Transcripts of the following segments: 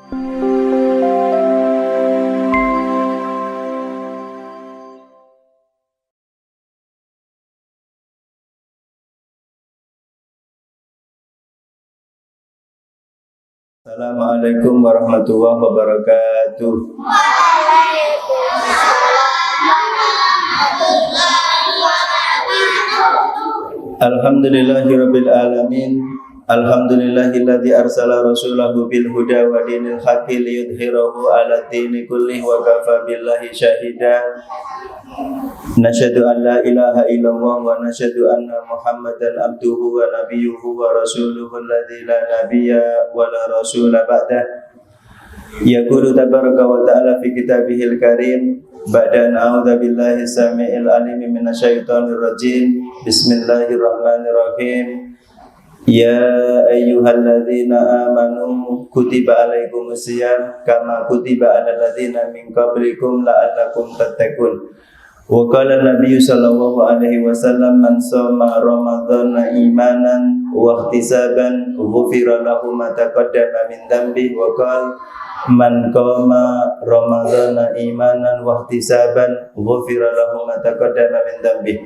Assalamualaikum warahmatullahi wabarakatuh. Alhamdulillahirabbil alamin. Alhamdulillahilladzi arsala rasulahu bil huda wa dinil haqqi liyudhhirahu 'ala dini kullih wa kafa billahi syahida. Nasyhadu an la ilaha illallah wa nasyhadu anna Muhammadan abduhu wa nabiyyuhu wa rasuluhu alladzi la nabiyya wa la rasula ba'dah. Yaqulu tabaraka wa ta'ala fi kitabihil karim ba'da a'udzu billahi samii'il alim minasyaitonir rajim. Bismillahirrahmanirrahim. Ya ayyuhalladzina amanu kutiba alaikumusiyam kama kutiba alal ladzina min qablikum la'allakum tattaqun. Wa qala an-nabiy sallallahu alaihi wasallam man shoma ramadhana imanan wa ihtisaban ghufira lahu ma taqaddama min dhanbi wa qala man qama ramadhana imanan wa ihtisaban ghufira lahu ma taqaddama min dhanbi.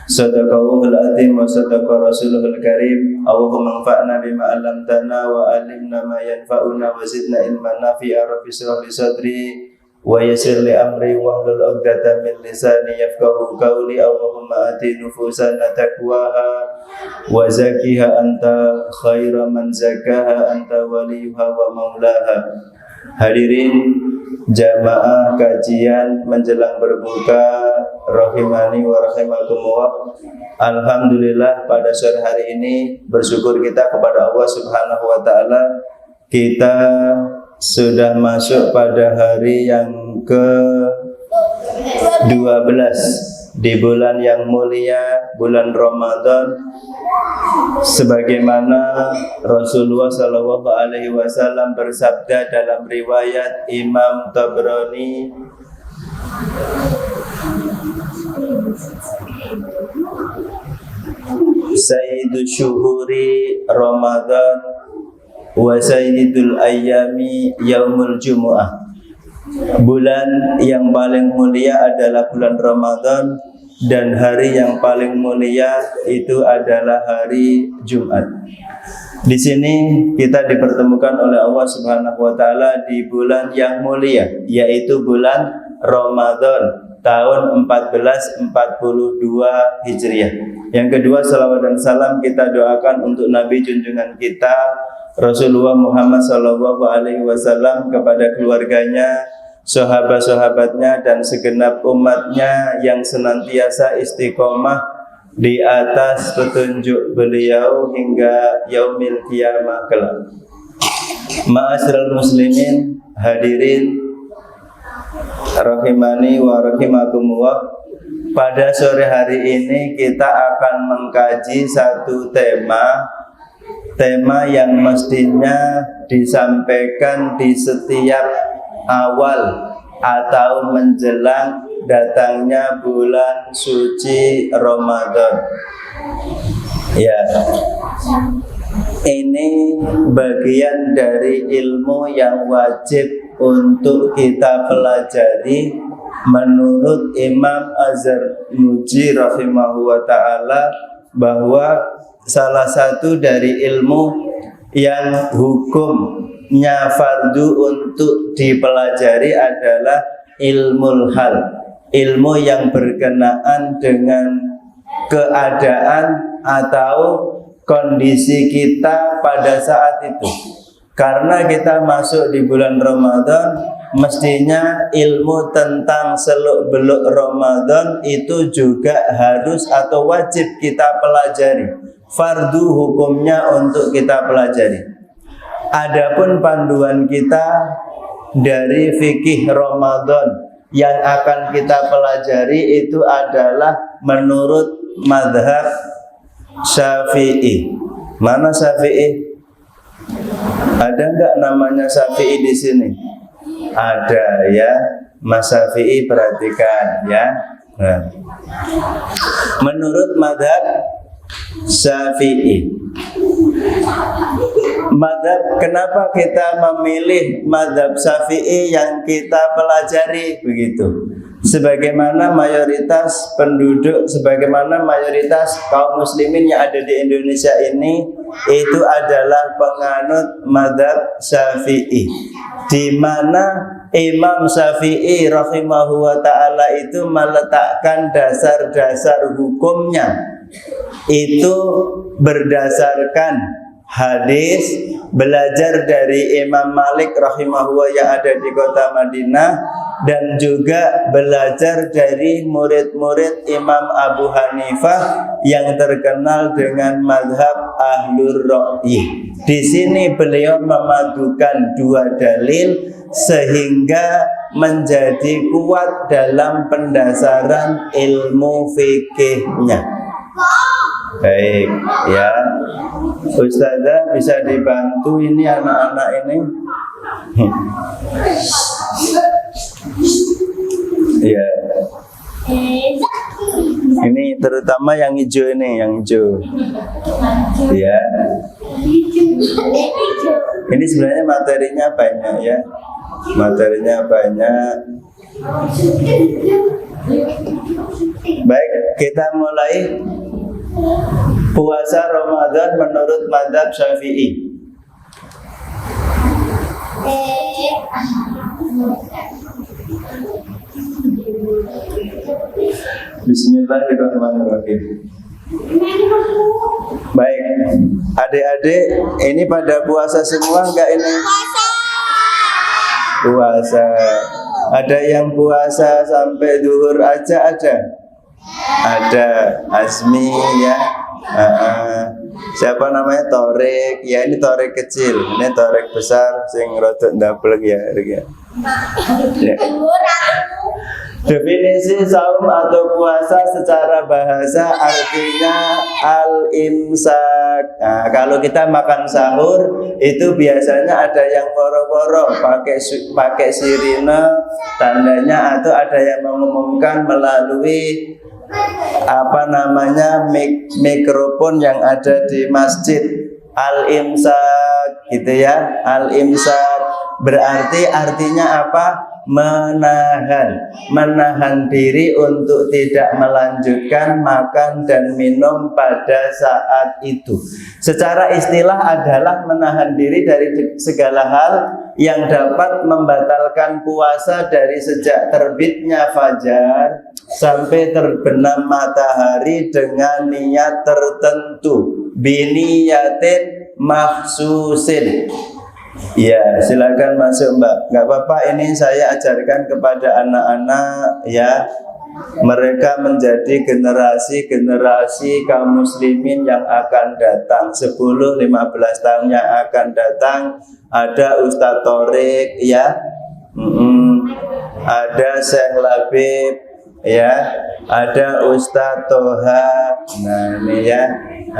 Sadaqallahul azim wa sadaqa rasuluhul karim. Allahumma anfa'na bima 'allamtana wa 'allimna ma yanfa'una wa zidna ilman nafi'a. Rabbi shrah li sadri wa yassir li amri wahlul 'uqdatam min lisani yafqahu qawli. Allahumma ati nufusana taqwaha wa zakkiha anta khairu man zakkaha anta waliyuha wa maulaha. Hadirin jamaah kajian menjelang berbuka rahimani wa rahimakumullah. Alhamdulillah pada sore hari ini bersyukur kita kepada Allah Subhanahu wa taala, kita sudah masuk pada hari yang ke-12 di bulan yang mulia, bulan Ramadan, sebagaimana Rasulullah sallallahu alaihi wasallam bersabda dalam riwayat Imam Tabrani, Sayyidul syuhuri Ramadan wa sayyidul ayyami yaumul jumu'ah. Bulan yang paling mulia adalah bulan Ramadan dan hari yang paling mulia itu adalah hari Jumat. Di sini kita dipertemukan oleh Allah Subhanahu wa taala di bulan yang mulia, yaitu bulan Ramadan tahun 1442 Hijriah. Yang kedua, salawat dan salam kita doakan untuk Nabi junjungan kita Rasulullah Muhammad sallallahu alaihi wasallam, kepada keluarganya, sahabat-sahabatnya dan segenap umatnya yang senantiasa istiqomah di atas petunjuk beliau hingga yaumil qiyamah kelak. Ma'asyiral muslimin, hadirin rahimani wa rahimakumullah. Pada sore hari ini kita akan mengkaji satu tema yang mestinya disampaikan di setiap awal atau menjelang datangnya bulan suci Ramadan. Ya, ini bagian dari ilmu yang wajib untuk kita pelajari menurut Imam Az-Zarnuji rahimahu wa ta'ala, bahwa salah satu dari ilmu yang hukumnya fardu untuk dipelajari adalah ilmul hal, ilmu yang berkenaan dengan keadaan atau kondisi kita pada saat itu. Karena kita masuk di bulan Ramadan, mestinya ilmu tentang seluk-beluk Ramadan itu juga harus atau wajib kita pelajari. Fardu hukumnya untuk kita pelajari. Adapun panduan kita dari fikih Ramadan yang akan kita pelajari itu adalah menurut mazhab Syafi'i. Mana Syafi'i? Ada enggak namanya Syafi'i di sini? Ada ya, Mas Syafi'i, perhatikan ya. Nah, menurut mazhab Syafi'i. Madhab, kenapa kita memilih madhab Syafi'i yang kita pelajari begitu? Sebagaimana mayoritas penduduk, sebagaimana mayoritas kaum muslimin yang ada di Indonesia ini itu adalah penganut madhab Syafi'i, di mana Imam Syafi'i rahimahullah wa ta'ala itu meletakkan dasar-dasar hukumnya itu berdasarkan hadis, belajar dari Imam Malik rahimahullah yang ada di kota Madinah, dan juga belajar dari murid-murid Imam Abu Hanifah yang terkenal dengan mazhab Ahlur Ra'yi. Di sini beliau memadukan dua dalil sehingga menjadi kuat dalam pendasaran ilmu fikihnya. Baik, ya. Ustazah bisa dibantu ini anak-anak ini. Ya. Ini terutama yang hijau ini, yang hijau. Ya. Ini sebenarnya materinya banyak ya. Materinya banyak. Baik, kita mulai. Puasa Ramadan menurut mazhab Syafi'i. Bismillahirrahmanirrahim. Baik, adik-adik, ini pada puasa semua enggak ini? Puasa. Ada yang puasa sampai duhur aja ada? Ada. Azmi ya. Siapa namanya? Torik. Ya ini torik kecil. Ini torik besar sing rodok ndablek ya. Ya. Definisi saum atau puasa secara bahasa artinya al-imsak. Nah, kalau kita makan sahur itu biasanya ada yang woro-woro pakai sirine tandanya, atau ada yang mengumumkan melalui apa namanya mikrofon yang ada di masjid, al-imsak gitu ya. Al-imsak berarti artinya apa? Menahan diri untuk tidak melanjutkan makan dan minum pada saat itu. Secara istilah adalah menahan diri dari segala hal yang dapat membatalkan puasa dari sejak terbitnya fajar sampai terbenam matahari dengan niat tertentu, biniyatin makhsusin. Ya, silakan masuk Mbak. Nggak apa-apa, ini saya ajarkan kepada anak-anak ya. Mereka menjadi generasi kaum muslimin yang akan datang 10-15 tahun yang akan datang. Ada Ustadz Torik ya, ada Syekh Labib ya, ada Ustadz Toha. Nah ini ya,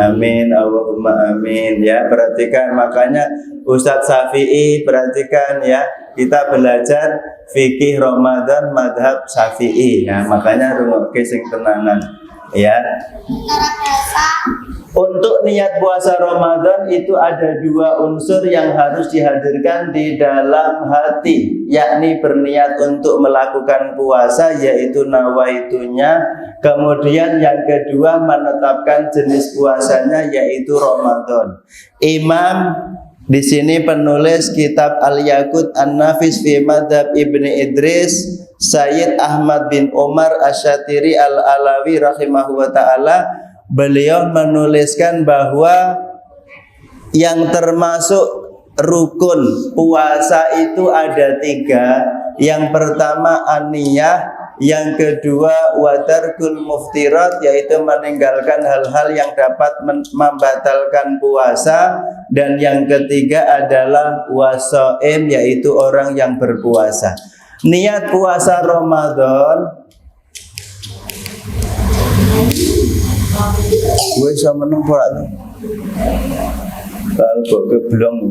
amin Allahumma amin ya. Perhatikan, makanya Ustadz Syafi'i, perhatikan ya, kita belajar fikih Ramadan madhab Syafi'i ya, makanya rungokke sing tenanan ya. Untuk niat puasa Ramadan itu ada dua unsur yang harus dihadirkan di dalam hati, yakni berniat untuk melakukan puasa, yaitu nawaitunya. Kemudian yang kedua menetapkan jenis puasanya, yaitu Ramadan. Imam di sini penulis kitab Al-Yaqut An-Nafis fi Madhab Ibni Idris, Sayyid Ahmad bin Umar Asyatiri Al-Alawi rahimahullah ta'ala, beliau menuliskan bahwa yang termasuk rukun puasa itu ada 3. Yang pertama an-niyah, yang kedua watarkul muftirat, yaitu meninggalkan hal-hal yang dapat membatalkan puasa, dan yang ketiga adalah wasaim, yaitu orang yang berpuasa. Niat puasa Ramadan, gue bisa menang pola tuh. Kalau kok keblong.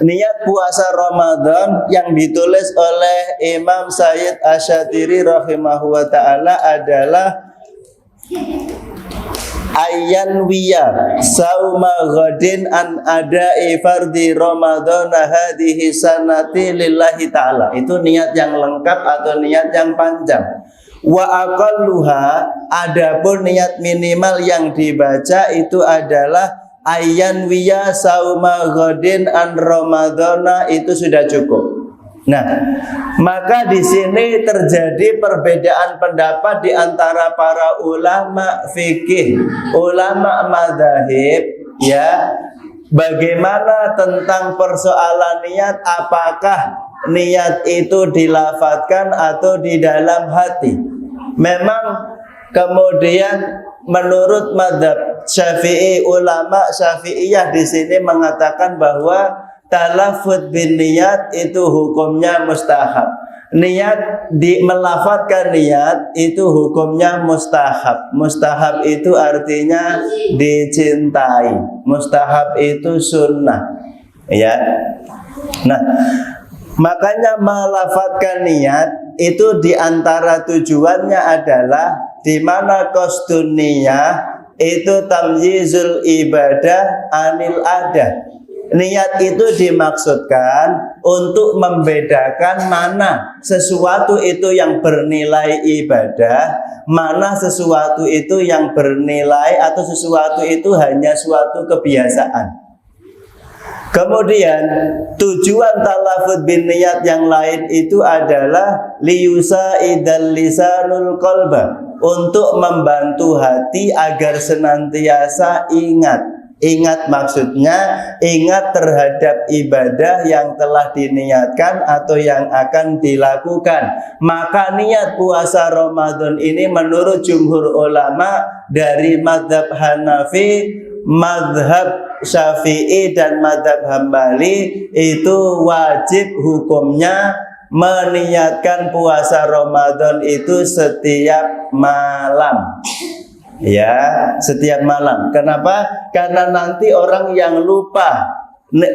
Niat puasa Ramadan yang ditulis oleh Imam Sayyid Asyatiri rahimahullah ta'ala adalah ayyan wiya sauma ghadin an ada'i fardhi Ramadan hadhihi sanati lillahi ta'ala. Itu niat yang lengkap atau niat yang panjang. Wa aqalluha, adapun niat minimal yang dibaca itu adalah ayyan wiya sauma ghadin an Ramadana, itu sudah cukup. Nah, maka di sini terjadi perbedaan pendapat di antara para ulama fikih, ulama madzhab, ya. Bagaimana tentang persoalan niat, apakah niat itu dilafadzkan atau di dalam hati? Memang kemudian menurut madzhab Syafi'i, ulama Syafi'iyah di sini mengatakan bahwa talaffuz bin niat itu hukumnya mustahab. Niat melafadzkan niat itu hukumnya mustahab. Mustahab itu artinya dicintai. Mustahab itu sunnah. Ya. Nah, makanya melafadzkan niat itu diantara tujuannya adalah di mana qasdun niyah itu tamyizul ibadah anil adah. Niat itu dimaksudkan untuk membedakan mana sesuatu itu yang bernilai ibadah, mana sesuatu itu yang bernilai atau sesuatu itu hanya suatu kebiasaan. Kemudian tujuan talaffuz bin niat yang lain itu adalah liyusaidal lisanul qalba, untuk membantu hati agar senantiasa ingat. Ingat maksudnya, ingat terhadap ibadah yang telah diniatkan atau yang akan dilakukan. Maka niat puasa Ramadan ini menurut jumhur ulama dari mazhab Hanafi, mazhab Syafi'i dan mazhab Hambali itu wajib hukumnya meniatkan puasa Ramadan itu setiap malam. Ya, setiap malam. Kenapa? Karena nanti orang yang lupa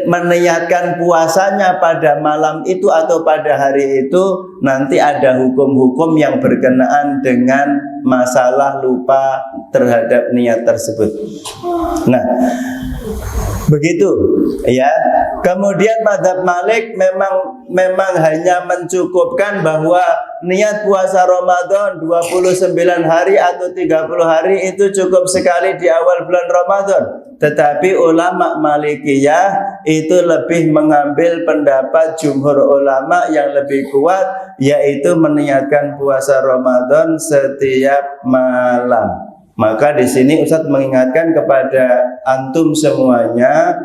meniatkan puasanya pada malam itu atau pada hari itu, nanti ada hukum-hukum yang berkenaan dengan masalah lupa terhadap niat tersebut. Nah, begitu ya. Kemudian mazhab Malik memang hanya mencukupkan bahwa niat puasa Ramadan 29 hari atau 30 hari itu cukup sekali di awal bulan Ramadan. Tetapi ulama Malikiyah itu lebih mengambil pendapat jumhur ulama yang lebih kuat, yaitu meniatkan puasa Ramadan setiap malam. Maka di sini Ustadz mengingatkan kepada antum semuanya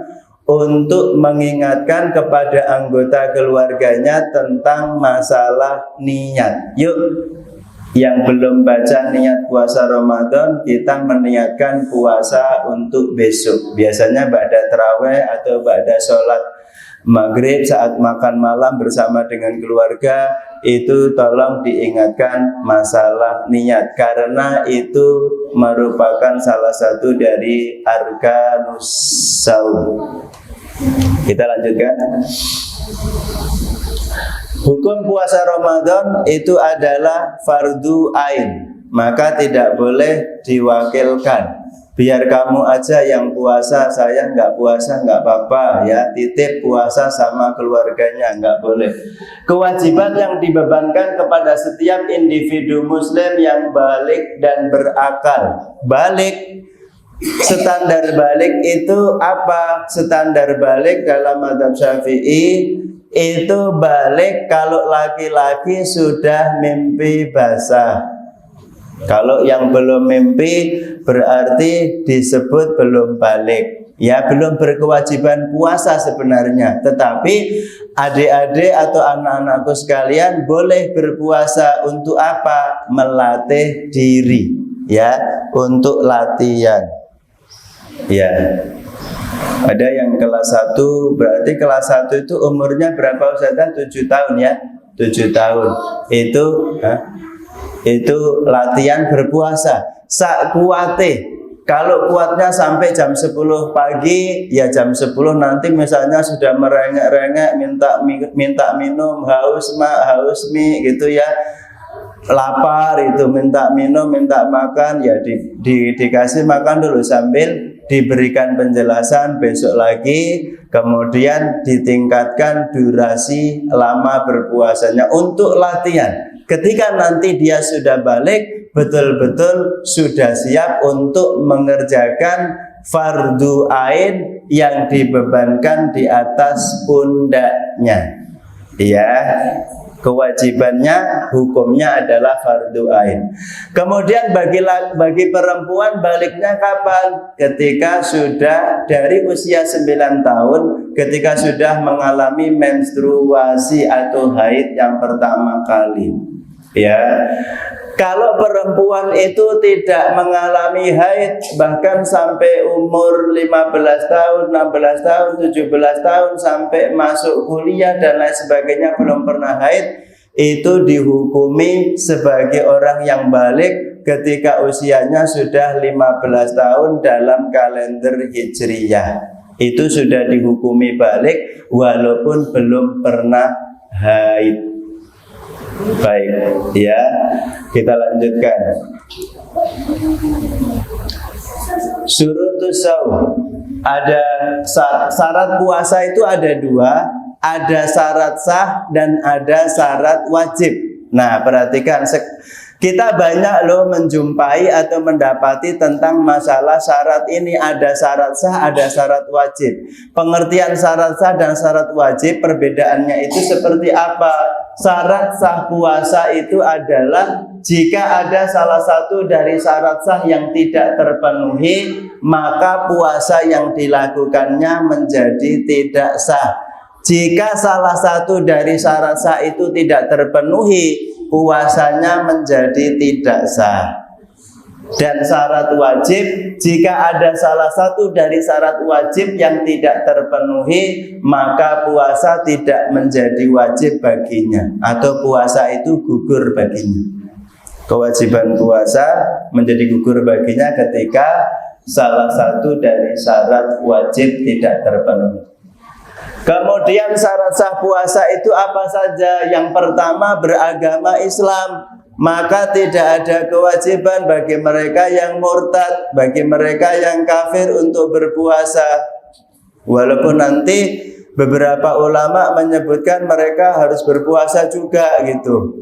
untuk mengingatkan kepada anggota keluarganya tentang masalah niat. Yuk, yang belum baca niat puasa Ramadan, kita meniatkan puasa untuk besok. Biasanya ba'da tarawih atau ba'da sholat maghrib saat makan malam bersama dengan keluarga, itu tolong diingatkan masalah niat, karena itu merupakan salah satu dari arkanus shaum. Kita lanjutkan. Hukum puasa Ramadan itu adalah fardu ain, maka tidak boleh diwakilkan. Biar kamu aja yang puasa, saya nggak puasa nggak apa-apa ya, titip puasa sama keluarganya, nggak boleh. Kewajiban yang dibebankan kepada setiap individu muslim yang balik dan berakal. Balik, standar balik itu apa? Standar balik dalam mazhab Syafi'i itu balik kalau laki-laki sudah mimpi basah. Kalau yang belum mimpi berarti disebut belum balik. Ya, belum berkewajiban puasa sebenarnya. Tetapi adik-adik atau anak-anakku sekalian boleh berpuasa untuk apa? Melatih diri. Ya, untuk latihan. Ya. Ada yang kelas 1, berarti kelas 1 itu umurnya berapa Ustazah? 7 tahun ya. 7 tahun. Itu latihan berpuasa. Sak kuate. Kalau kuatnya sampai jam 10 pagi, ya jam 10 nanti misalnya sudah merengek-rengek minta minum, haus mak, haus mie gitu ya. lapar itu minta minum, minta makan, ya dikasih makan dulu sambil diberikan penjelasan besok lagi, kemudian ditingkatkan durasi lama berpuasanya untuk latihan. Ketika nanti dia sudah balik, betul-betul sudah siap untuk mengerjakan fardu ain yang dibebankan di atas pundaknya. Ya, kewajibannya, hukumnya adalah fardu ain. Kemudian bagi perempuan baliknya kapan? Ketika sudah dari usia 9 tahun, ketika sudah mengalami menstruasi atau haid yang pertama kali. Ya, kalau perempuan itu tidak mengalami haid bahkan sampai umur 15 tahun, 16 tahun, 17 tahun sampai masuk kuliah dan lain sebagainya belum pernah haid, itu dihukumi sebagai orang yang balik ketika usianya sudah 15 tahun dalam kalender Hijriyah. Itu sudah dihukumi balik walaupun belum pernah haid. Baik, ya, kita lanjutkan. Syurutus shaum. Ada syarat puasa itu ada dua, ada syarat sah dan ada syarat wajib. Nah, perhatikan, kita banyak loh menjumpai atau mendapati tentang masalah syarat ini. Ada syarat sah, ada syarat wajib. Pengertian syarat sah dan syarat wajib, perbedaannya itu seperti apa? Syarat sah puasa itu adalah jika ada salah satu dari syarat sah yang tidak terpenuhi, maka puasa yang dilakukannya menjadi tidak sah. Jika salah satu dari syarat sah itu tidak terpenuhi, puasanya menjadi tidak sah. Dan syarat wajib, jika ada salah satu dari syarat wajib yang tidak terpenuhi, maka puasa tidak menjadi wajib baginya, atau puasa itu gugur baginya. Kewajiban puasa menjadi gugur baginya ketika salah satu dari syarat wajib tidak terpenuhi. Kemudian syarat sah puasa itu apa saja? Yang pertama, beragama Islam. Maka tidak ada kewajiban bagi mereka yang murtad, bagi mereka yang kafir untuk berpuasa. Walaupun nanti beberapa ulama menyebutkan mereka harus berpuasa juga gitu.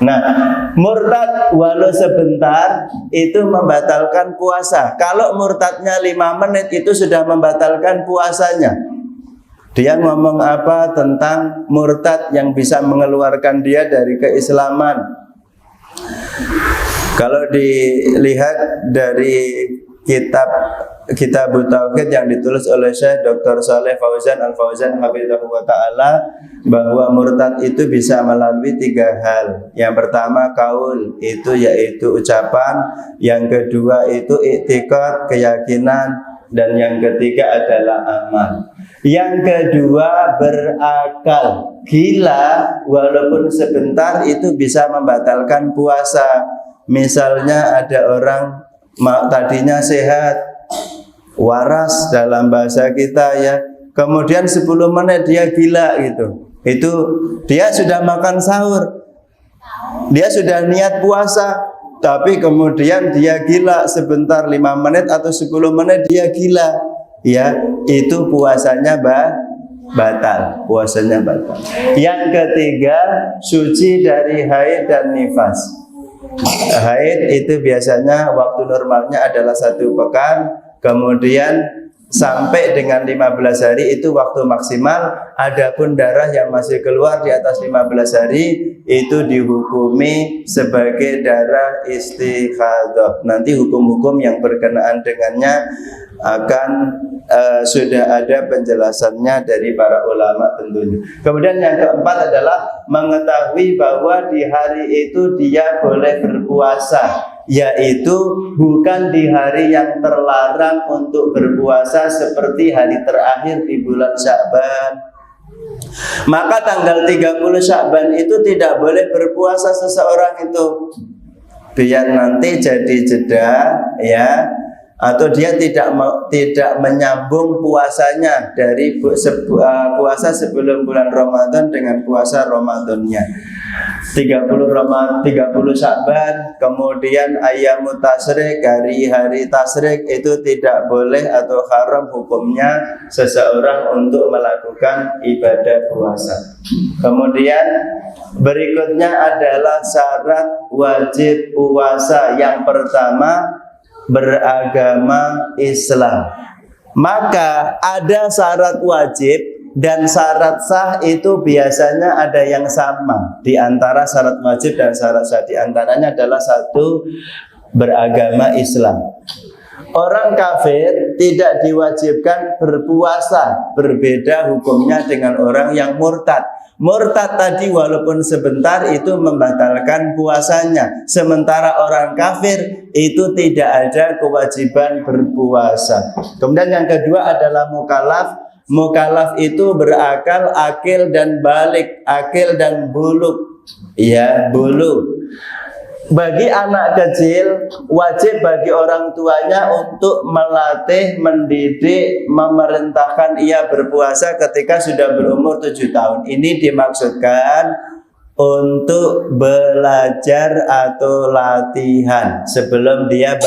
Nah, murtad walau sebentar itu membatalkan puasa. Kalau murtadnya 5 menit itu sudah membatalkan puasanya. Dia ngomong apa tentang murtad yang bisa mengeluarkan dia dari keislaman? Kalau dilihat dari kitab Tauhid yang ditulis oleh Syekh Dr. Shalih Fauzan Al-Fauzan hafizahullah ta'ala, bahwa murtad itu bisa melalui 3 hal. Yang pertama kaul, itu yaitu ucapan. Yang kedua itu i'tiqad, keyakinan. Dan yang ketiga adalah amal. Yang kedua berakal. Gila walaupun sebentar itu bisa membatalkan puasa. Misalnya ada orang tadinya sehat, waras dalam bahasa kita ya, kemudian 10 menit dia gila gitu. Itu dia sudah makan sahur, dia sudah niat puasa, tapi kemudian dia gila sebentar 5 menit atau 10 menit dia gila, ya itu puasanya batal, puasanya batal. Yang ketiga, suci dari haid dan nifas. Haid itu biasanya waktu normalnya adalah 1 pekan, kemudian sampai dengan 15 hari itu waktu maksimal. Adapun darah yang masih keluar di atas 15 hari itu dihukumi sebagai darah istighadah. Nanti hukum-hukum yang berkenaan dengannya akan sudah ada penjelasannya dari para ulama tentunya. Kemudian yang keempat adalah mengetahui bahwa di hari itu dia boleh berpuasa, yaitu bukan di hari yang terlarang untuk berpuasa seperti hari terakhir di bulan Sya'ban. Maka tanggal 30 Sya'ban itu tidak boleh berpuasa seseorang itu. Biar nanti jadi jeda ya. atau dia tidak menyambung puasanya dari puasa sebelum bulan Ramadan dengan puasa Ramadannya. 30 Sya'ban, kemudian ayyamut tasyrik, hari-hari tasyrik itu tidak boleh atau haram hukumnya seseorang untuk melakukan ibadah puasa. Kemudian berikutnya adalah syarat wajib puasa. Yang pertama, beragama Islam. Maka ada syarat wajib dan syarat sah itu biasanya ada yang sama. Di antara syarat wajib dan syarat sah, di antaranya adalah satu, beragama Islam. Orang kafir tidak diwajibkan berpuasa, berbeda hukumnya dengan orang yang murtad. Murtad tadi walaupun sebentar itu membatalkan puasanya, sementara orang kafir itu tidak ada kewajiban berpuasa. Kemudian yang kedua adalah mukallaf. Mukallaf itu berakal, akil dan balik, akil dan buluk. Ya, buluk. Bagi anak kecil, wajib bagi orang tuanya untuk melatih, mendidik, memerintahkan ia berpuasa ketika sudah berumur 7 tahun. Ini dimaksudkan untuk belajar atau latihan sebelum dia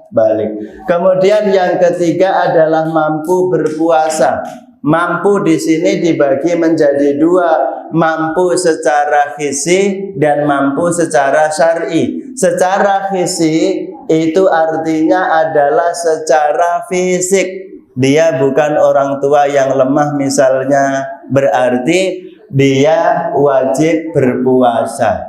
balik. Kemudian yang ketiga adalah mampu berpuasa. Mampu di sini dibagi menjadi dua, mampu secara fisik dan mampu secara syar'i. Secara fisik itu artinya adalah secara fisik. Dia bukan orang tua yang lemah misalnya, berarti dia wajib berpuasa.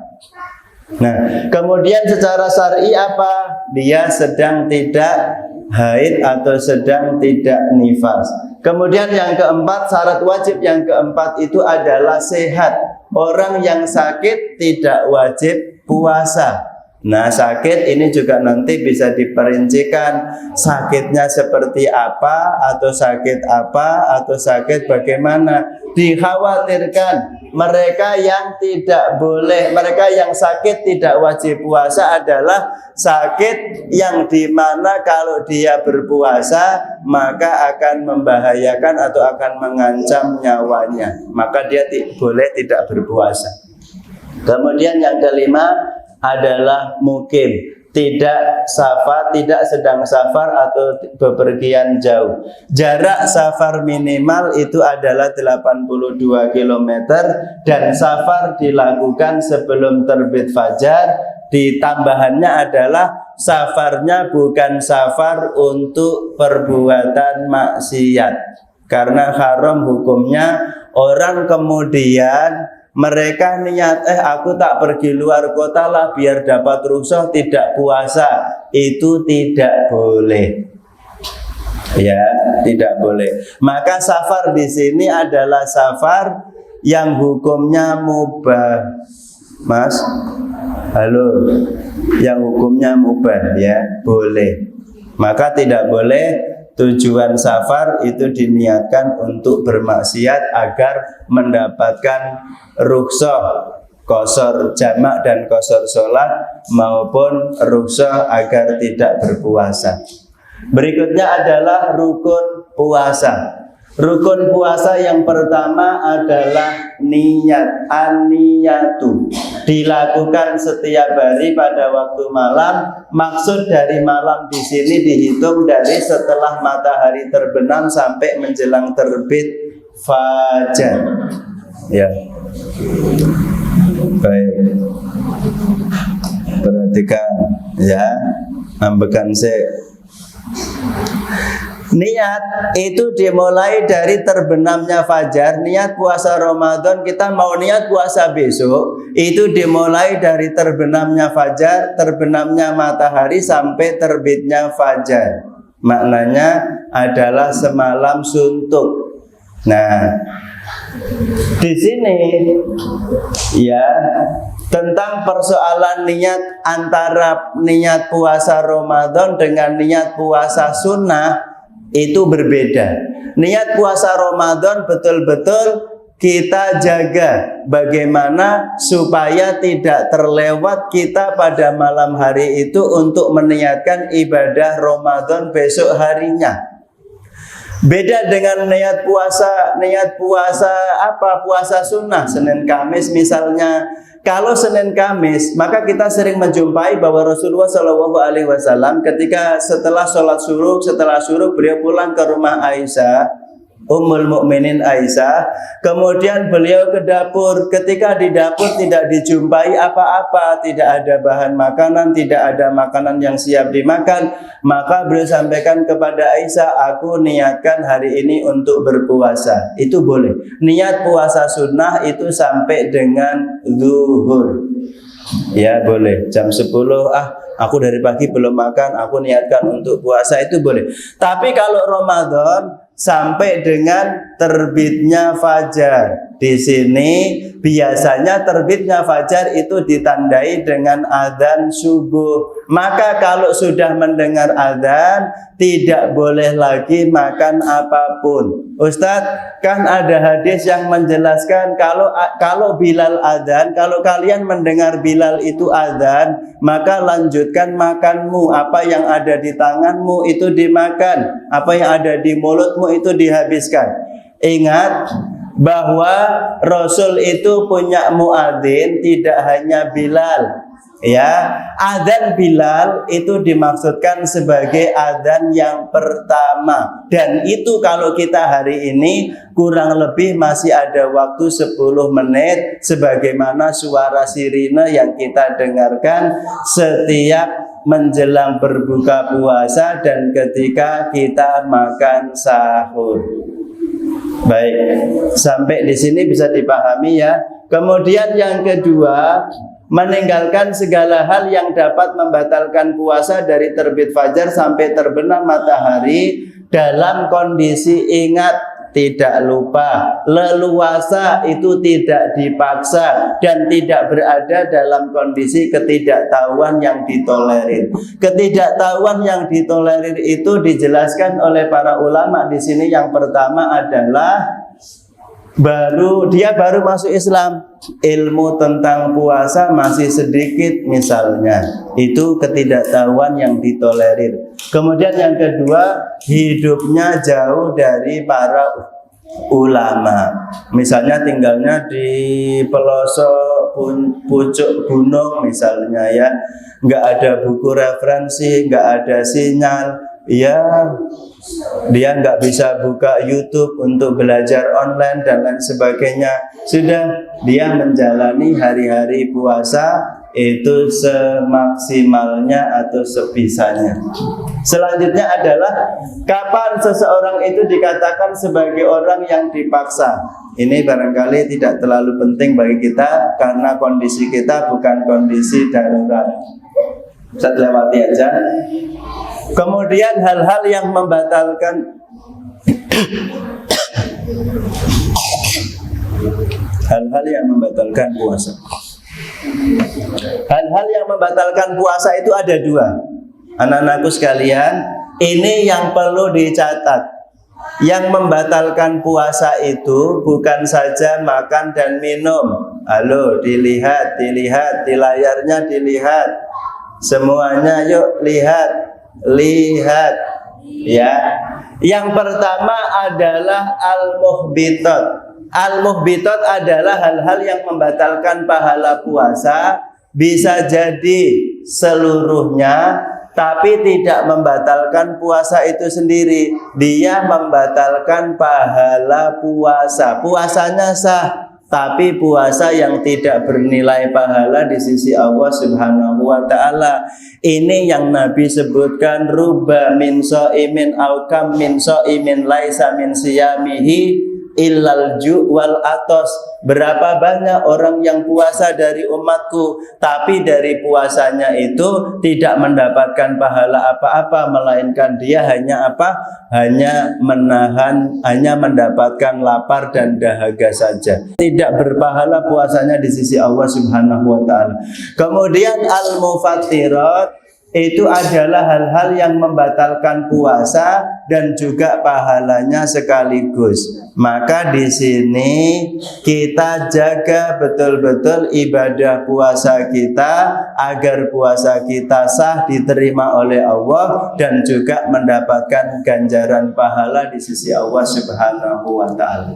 Nah, kemudian secara syar'i apa? Dia sedang tidak haid atau sedang tidak nifas. Kemudian yang keempat, syarat wajib yang keempat itu adalah sehat. Orang yang sakit tidak wajib puasa. Nah, sakit ini juga nanti bisa diperincikan sakitnya seperti apa, atau sakit apa, atau sakit bagaimana. Dikhawatirkan mereka yang tidak boleh, mereka yang sakit tidak wajib puasa adalah sakit yang dimana kalau dia berpuasa maka akan membahayakan atau akan mengancam nyawanya, maka dia boleh tidak berpuasa. Kemudian yang kelima adalah mukim, tidak safar, tidak sedang safar atau bepergian jauh. Jarak safar minimal itu adalah 82 km dan safar dilakukan sebelum terbit fajar. Ditambahannya adalah safarnya bukan safar untuk perbuatan maksiat, karena haram hukumnya. Orang kemudian mereka niat, aku tak pergi luar kota lah biar dapat rukhsah tidak puasa. Itu tidak boleh. Ya, tidak boleh. Maka safar di sini adalah safar yang hukumnya mubah. Mas, halo, yang hukumnya mubah, ya, boleh. Maka tidak boleh tujuan safar itu diniatkan untuk bermaksiat agar mendapatkan rukhsah qashar jamak dan qashar sholat, maupun rukhsah agar tidak berpuasa. Berikutnya adalah rukun puasa. Rukun puasa yang pertama adalah niat, an-niyatu. Dilakukan setiap hari pada waktu malam. Maksud dari malam di sini dihitung dari setelah matahari terbenam sampai menjelang terbit fajar. Ya. Baik. Perhatikan ya, ambekan saya. Niat itu dimulai dari terbenamnya fajar. Niat puasa Ramadan, kita mau niat puasa besok, itu dimulai dari terbenamnya fajar, terbenamnya matahari sampai terbitnya fajar. Maknanya adalah semalam suntuk. Nah, di sini ya, tentang persoalan niat antara niat puasa Ramadan dengan niat puasa sunnah itu berbeda. Niat puasa Ramadan betul-betul kita jaga bagaimana supaya tidak terlewat kita pada malam hari itu untuk meniatkan ibadah Ramadan besok harinya. Beda dengan niat puasa apa? Puasa sunnah Senin Kamis misalnya. Kalau Senin Kamis, maka kita sering menjumpai bahwa Rasulullah SAW ketika setelah sholat syuruk beliau pulang ke rumah Aisyah, Ummul Mukminin Aisyah, kemudian beliau ke dapur. Ketika di dapur tidak dijumpai apa-apa, tidak ada bahan makanan, tidak ada makanan yang siap dimakan, maka beliau sampaikan kepada Aisyah, aku niatkan hari ini untuk berpuasa. Itu boleh. Niat puasa sunnah itu sampai dengan zuhur. Ya boleh. Jam 10 aku dari pagi belum makan, aku niatkan untuk puasa, itu boleh. Tapi kalau Ramadan sampai dengan terbitnya fajar. Di sini biasanya terbitnya fajar itu ditandai dengan adzan subuh. Maka kalau sudah mendengar adzan, tidak boleh lagi makan apapun. Ustadz, kan ada hadis yang menjelaskan kalau Bilal adzan, kalau kalian mendengar Bilal itu adzan, maka lanjutkan makanmu. Apa yang ada di tanganmu itu dimakan, apa yang ada di mulutmu itu dihabiskan. Ingat bahwa Rasul itu punya muadzin, tidak hanya Bilal. Ya, adzan Bilal itu dimaksudkan sebagai adzan yang pertama. Dan itu kalau kita hari ini kurang lebih masih ada waktu 10 menit sebagaimana suara sirine yang kita dengarkan setiap menjelang berbuka puasa dan ketika kita makan sahur. Baik, sampai di sini bisa dipahami ya. Kemudian yang kedua, meninggalkan segala hal yang dapat membatalkan puasa dari terbit fajar sampai terbenam matahari dalam kondisi ingat, tidak lupa, leluasa, itu tidak dipaksa dan tidak berada dalam kondisi ketidaktahuan yang ditolerir. Ketidaktahuan yang ditolerir itu dijelaskan oleh para ulama di sini. Yang pertama adalah dia baru masuk Islam, ilmu tentang puasa masih sedikit misalnya, itu ketidaktahuan yang ditolerir. Kemudian yang kedua, hidupnya jauh dari para ulama, misalnya tinggalnya di pelosok pucuk gunung misalnya ya, nggak ada buku referensi, nggak ada sinyal, ya dia nggak bisa buka YouTube untuk belajar online dan lain sebagainya. Sudah dia menjalani hari-hari puasa itu semaksimalnya atau sebisanya. Selanjutnya adalah kapan seseorang itu dikatakan sebagai orang yang dipaksa. Ini barangkali tidak terlalu penting bagi kita karena kondisi kita bukan kondisi darurat. Saya lewati aja. Kemudian hal-hal yang membatalkan puasa. Hal-hal yang membatalkan puasa itu ada dua. Anak-anakku sekalian, ini yang perlu dicatat. Yang membatalkan puasa itu bukan saja makan dan minum. Halo, dilihat di layarnya, dilihat. Semuanya yuk lihat ya. Yang pertama adalah al-muhbitat. Al-muhbitat adalah hal-hal yang membatalkan pahala puasa, bisa jadi seluruhnya, tapi tidak membatalkan puasa itu sendiri. Dia membatalkan pahala puasa. Puasanya sah, tapi puasa yang tidak bernilai pahala di sisi Allah Subhanahu wa ta'ala. Ini yang Nabi sebutkan, rubba min shaimin aw kam min shaimin laisa min siyamihi illal ju' wal atos. Berapa banyak orang yang puasa dari umatku, tapi dari puasanya itu tidak mendapatkan pahala apa-apa, melainkan dia hanya apa? Hanya mendapatkan lapar dan dahaga saja. Tidak berpahala puasanya di sisi Allah Subhanahu wa ta'ala. Kemudian al-mufattirat itu adalah hal-hal yang membatalkan puasa, dan juga pahalanya sekaligus. Maka di sini kita jaga betul-betul ibadah puasa kita agar puasa kita sah, diterima oleh Allah, dan juga mendapatkan ganjaran pahala di sisi Allah Subhanahu wa ta'ala.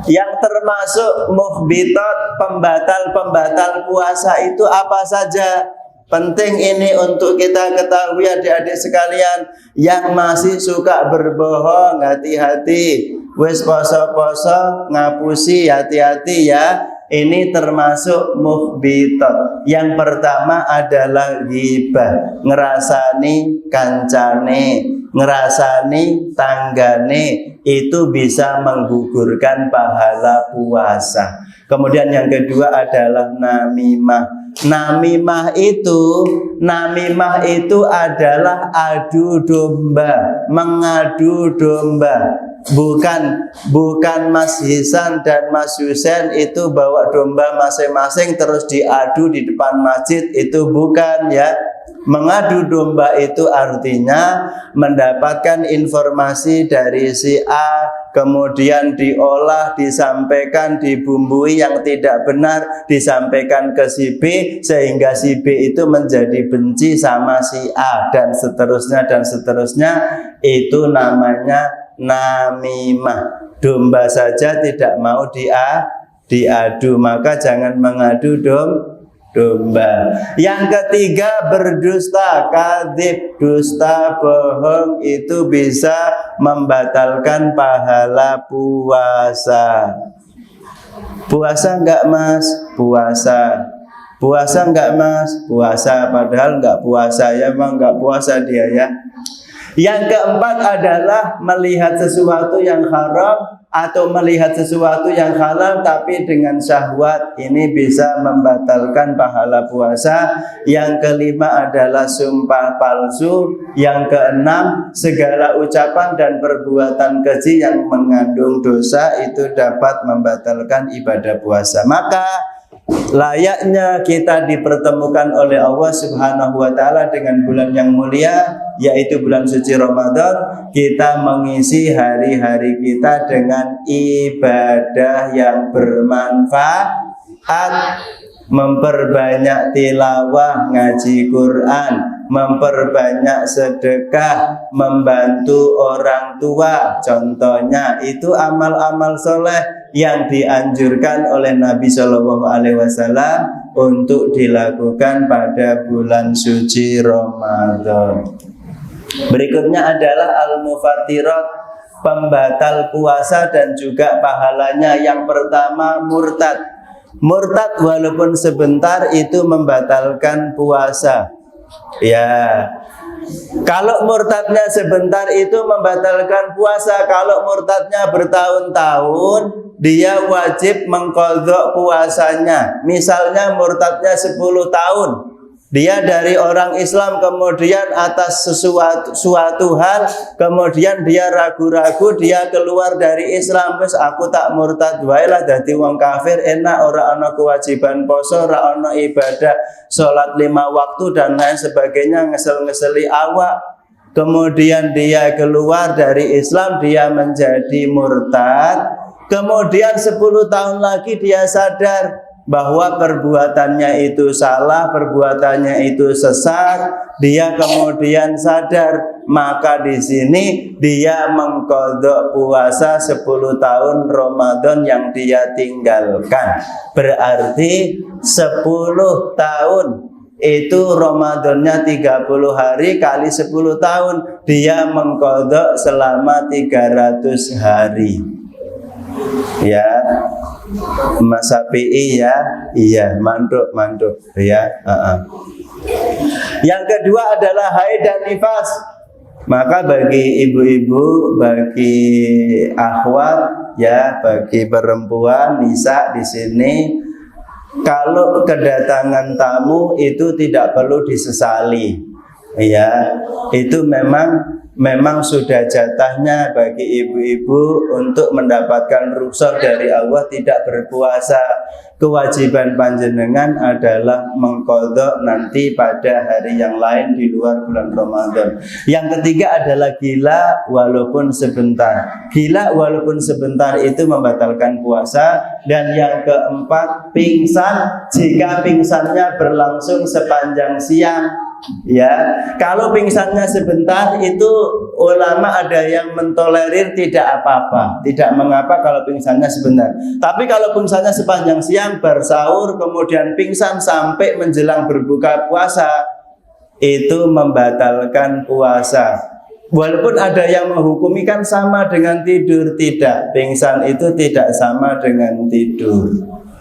Yang termasuk muhbitat, pembatal-pembatal puasa itu apa saja? Penting ini untuk kita ketahui adik-adik sekalian. Yang masih suka berbohong, hati-hati. Wis poso-poso ngapusi, hati-hati ya. Ini termasuk muhbitat. Yang pertama adalah ghibah, ngerasani kancane, ngerasani tanggane, itu bisa menggugurkan pahala puasa. Kemudian yang kedua adalah namimah. Namimah itu adalah adu domba, mengadu domba. Bukan Mas Hisan dan Mas Husen itu bawa domba masing-masing terus diadu di depan masjid, itu bukan ya. Mengadu domba itu artinya mendapatkan informasi dari si A, kemudian diolah, disampaikan, dibumbui yang tidak benar, disampaikan ke si B, sehingga si B itu menjadi benci sama si A, dan seterusnya. Itu namanya namimah. Domba saja tidak mau diadu, maka jangan mengadu domba. Yang ketiga berdusta, kadzib, dusta, bohong, itu bisa membatalkan pahala puasa. Puasa enggak Mas? Puasa. Puasa enggak Mas? Puasa. Padahal enggak puasa ya, memang enggak puasa dia ya. Yang keempat adalah melihat sesuatu yang haram atau melihat sesuatu yang halal tapi dengan syahwat, ini bisa membatalkan pahala puasa. Yang kelima adalah sumpah palsu. Yang keenam, segala ucapan dan perbuatan keji yang mengandung dosa itu dapat membatalkan ibadah puasa. Maka layaknya kita dipertemukan oleh Allah Subhanahu wa ta'ala dengan bulan yang mulia, yaitu bulan suci Ramadan, kita mengisi hari-hari kita dengan ibadah yang bermanfaat, memperbanyak tilawah, ngaji Quran, memperbanyak sedekah, membantu orang tua. Contohnya itu amal-amal soleh yang dianjurkan oleh Nabi Shallallahu Alaihi Wasallam untuk dilakukan pada bulan suci Ramadan. Berikutnya adalah al-mufattirat, pembatal puasa dan juga pahalanya. Yang pertama murtad. Murtad walaupun sebentar itu membatalkan puasa. Ya. Kalau murtadnya sebentar itu membatalkan puasa. Kalau murtadnya bertahun-tahun, dia wajib mengqadha puasanya. Misalnya murtadnya 10 tahun, dia dari orang Islam, kemudian atas suatu hal, kemudian dia ragu-ragu, dia keluar dari Islam. Terus aku tak murtad wae lah dadi wong kafir, enak, ora ana kewajiban poso, ora ana ibadah salat 5 waktu dan lain sebagainya, ngesel-ngeseli awak. Kemudian dia keluar dari Islam, dia menjadi murtad. Kemudian 10 tahun lagi dia sadar bahwa perbuatannya itu salah, perbuatannya itu sesat. Dia kemudian sadar, maka di sini dia mengqadha puasa 10 tahun Ramadan yang dia tinggalkan. Berarti 10 tahun itu Ramadannya 30 hari kali 10 tahun, dia mengqadha selama 300 hari. Ya, Mas Sapi'i ya, iya, mantuk ya. Yang kedua adalah haid dan nifas. Maka bagi ibu-ibu, bagi akhwat ya, bagi perempuan nisa di sini, kalau kedatangan tamu itu tidak perlu disesali. Ya, itu memang memang sudah jatahnya bagi ibu-ibu untuk mendapatkan rukhsah dari Allah tidak berpuasa. Kewajiban panjenengan adalah mengqadha nanti pada hari yang lain di luar bulan Ramadan. Yang ketiga adalah gila walaupun sebentar. Gila walaupun sebentar itu membatalkan puasa. Dan yang keempat, pingsan jika pingsannya berlangsung sepanjang siang. Ya, kalau pingsannya sebentar itu ulama ada yang mentolerir tidak apa-apa, tidak mengapa kalau pingsannya sebentar. Tapi kalau pingsannya sepanjang siang, bersahur kemudian pingsan sampai menjelang berbuka puasa, itu membatalkan puasa. Walaupun ada yang menghukumi kan sama dengan tidur, tidak. Pingsan itu tidak sama dengan tidur.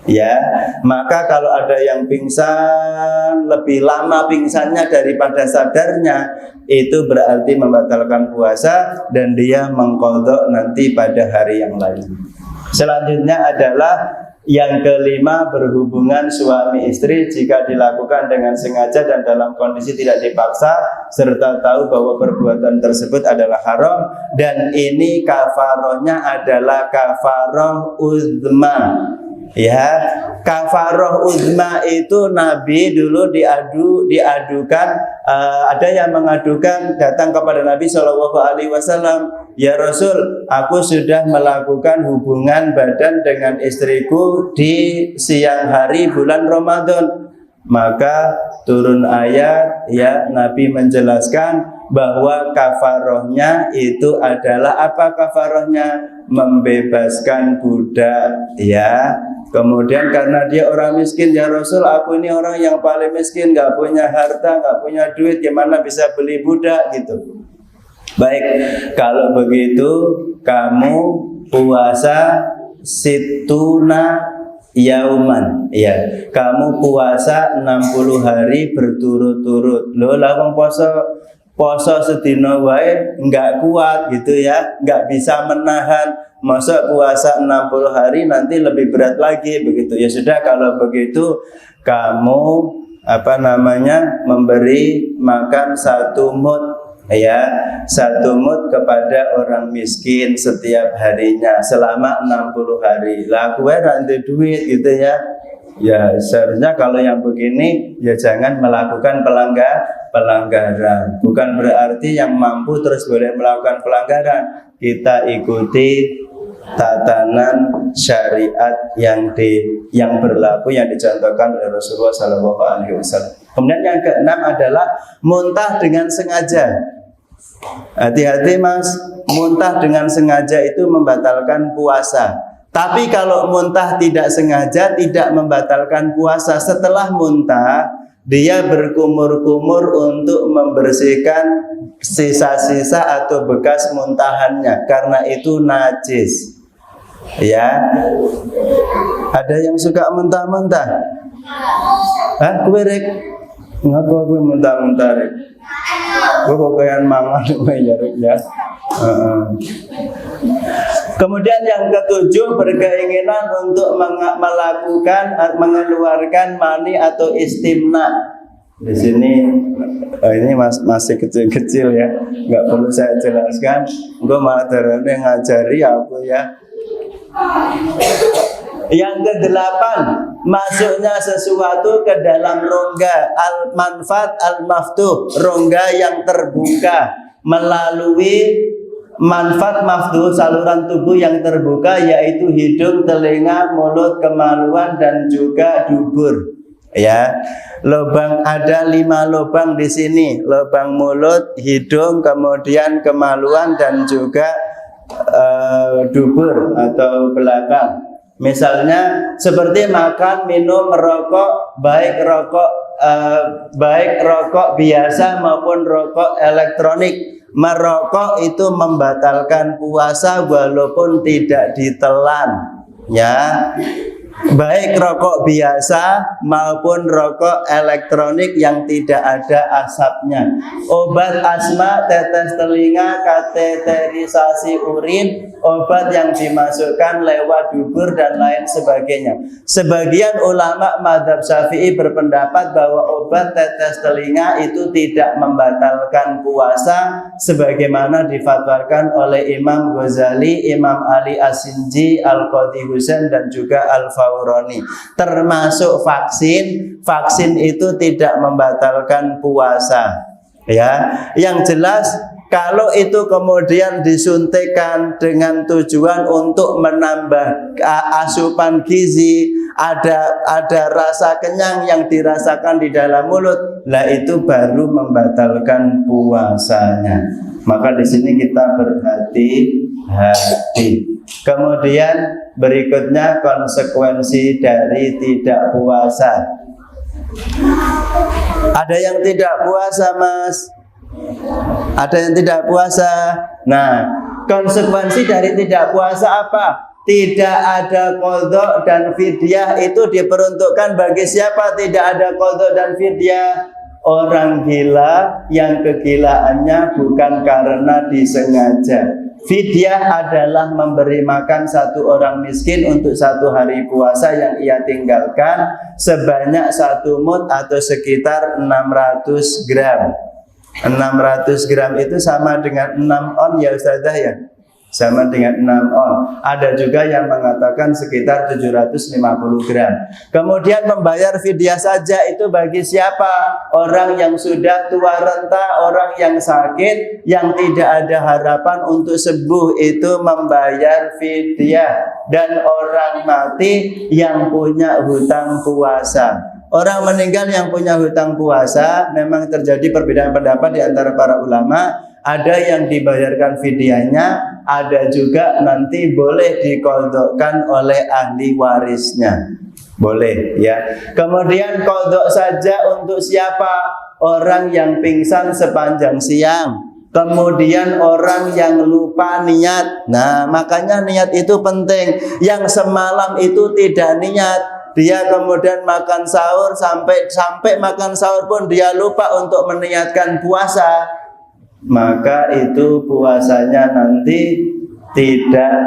Ya, maka kalau ada yang pingsan lebih lama pingsannya daripada sadarnya, itu berarti membatalkan puasa dan dia mengqadha nanti pada hari yang lain. Selanjutnya adalah yang kelima, berhubungan suami istri jika dilakukan dengan sengaja dan dalam kondisi tidak dipaksa serta tahu bahwa perbuatan tersebut adalah haram, dan ini kafarohnya adalah kafaroh uzma. Ya, kafaroh uzma itu Nabi dulu diadukan, ada yang mengadukan datang kepada Nabi SAW, ya Rasul, aku sudah melakukan hubungan badan dengan istriku di siang hari bulan Ramadan. Maka turun ayat, ya, Nabi menjelaskan bahwa kafarohnya itu adalah apa kafarohnya? Membebaskan budak, ya. Kemudian karena dia orang miskin, ya Rasul, aku ini orang yang paling miskin, nggak punya harta, nggak punya duit, gimana bisa beli budak gitu. Baik, kalau begitu kamu puasa situna yauman, ya, kamu puasa 60 hari berturut-turut. Loh, lah wong poso sedina wae enggak kuat gitu ya, enggak bisa menahan. Masa puasa 60 hari nanti lebih berat lagi begitu. Ya sudah, kalau begitu kamu memberi makan 1 mud, ya, 1 mud kepada orang miskin setiap harinya selama 60 hari. Lah kowe ra ndek duit gitu ya. Ya seharusnya kalau yang begini ya jangan melakukan pelanggaran. Bukan berarti yang mampu terus boleh melakukan pelanggaran. Kita ikuti tatanan syariat yang berlaku, yang dicontohkan oleh Rasulullah SAW. Kemudian yang keenam adalah muntah dengan sengaja. Hati-hati mas, muntah dengan sengaja itu membatalkan puasa. Tapi kalau muntah tidak sengaja tidak membatalkan puasa. Setelah muntah dia berkumur-kumur untuk membersihkan sisa-sisa atau bekas muntahannya, karena itu najis. Ya, ada yang suka muntah-muntah. Hah, kowe rek? Ngapa kowe muntah-muntah rek? Kowe koyan mangan ya. Kemudian yang ketujuh, berkeinginan untuk mengeluarkan mani atau istimna. Di sini ini masih kecil-kecil ya, nggak perlu saya jelaskan. Gue malah ngajari aku ya. Yang kedelapan, masuknya sesuatu ke dalam rongga, al-manfat al-maftuh, rongga yang terbuka melalui manfaat maftuh, saluran tubuh yang terbuka, yaitu hidung, telinga, mulut, kemaluan, dan juga dubur. Ya, lubang ada 5 lubang di sini, lubang mulut, hidung, kemudian kemaluan, dan juga dubur atau belakang. Misalnya seperti makan, minum, merokok, baik rokok biasa maupun rokok elektronik. Merokok itu membatalkan puasa walaupun tidak ditelan, ya. baik rokok biasa maupun rokok elektronik yang tidak ada asapnya. Obat asma, tetes telinga, kateterisasi urin, obat yang dimasukkan lewat dubur dan lain sebagainya. Sebagian ulama mazhab Syafi'i berpendapat bahwa obat tetes telinga itu tidak membatalkan puasa sebagaimana difatwakan oleh Imam Ghazali, Imam Ali As-Sinji, Al-Qadhi Husain dan juga Al-Fawroni. Termasuk vaksin itu tidak membatalkan puasa. Ya, yang jelas kalau itu kemudian disuntikkan dengan tujuan untuk menambah asupan gizi, ada rasa kenyang yang dirasakan di dalam mulut, lah itu baru membatalkan puasanya. Maka di sini kita berhati-hati. Kemudian berikutnya konsekuensi dari tidak puasa. Ada yang tidak puasa, Mas? Ada yang tidak puasa. Nah, konsekuensi dari tidak puasa apa? Tidak ada qadha dan fidyah. Itu diperuntukkan bagi siapa tidak ada qadha dan fidyah? Orang gila yang kegilaannya bukan karena disengaja. Fidyah adalah memberi makan satu orang miskin untuk satu hari puasa yang ia tinggalkan sebanyak 1 mud atau sekitar 600 gram. 600 gram itu sama dengan 6 on ya Ustazah ya? Sama dengan 6 on. Ada juga yang mengatakan sekitar 750 gram. Kemudian membayar fidyah saja itu bagi siapa? Orang yang sudah tua renta, orang yang sakit, yang tidak ada harapan untuk sembuh itu membayar fidyah. Dan orang mati yang punya hutang puasa. Orang meninggal yang punya hutang puasa memang terjadi perbedaan pendapat di antara para ulama. Ada yang dibayarkan fidyahnya, ada juga nanti boleh diqadhakan oleh ahli warisnya. Boleh ya. Kemudian qadha saja untuk siapa? Orang yang pingsan sepanjang siang. Kemudian orang yang lupa niat. Nah, makanya niat itu penting. Yang semalam itu tidak niat, dia kemudian makan sahur sampai makan sahur pun dia lupa untuk meniatkan puasa, maka itu puasanya nanti tidak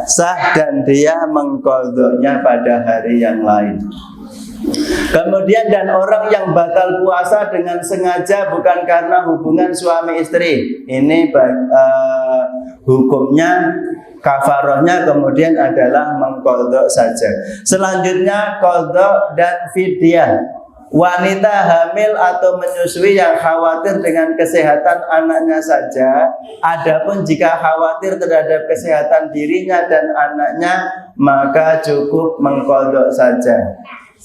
sah dan dia mengqadhanya pada hari yang lain. Kemudian dan orang yang batal puasa dengan sengaja bukan karena hubungan suami istri, ini hukumnya kafarohnya kemudian adalah mengqadha saja. Selanjutnya qadha dan fidyah. Wanita hamil atau menyusui yang khawatir dengan kesehatan anaknya saja, adapun jika khawatir terhadap kesehatan dirinya dan anaknya, maka cukup mengqadha saja.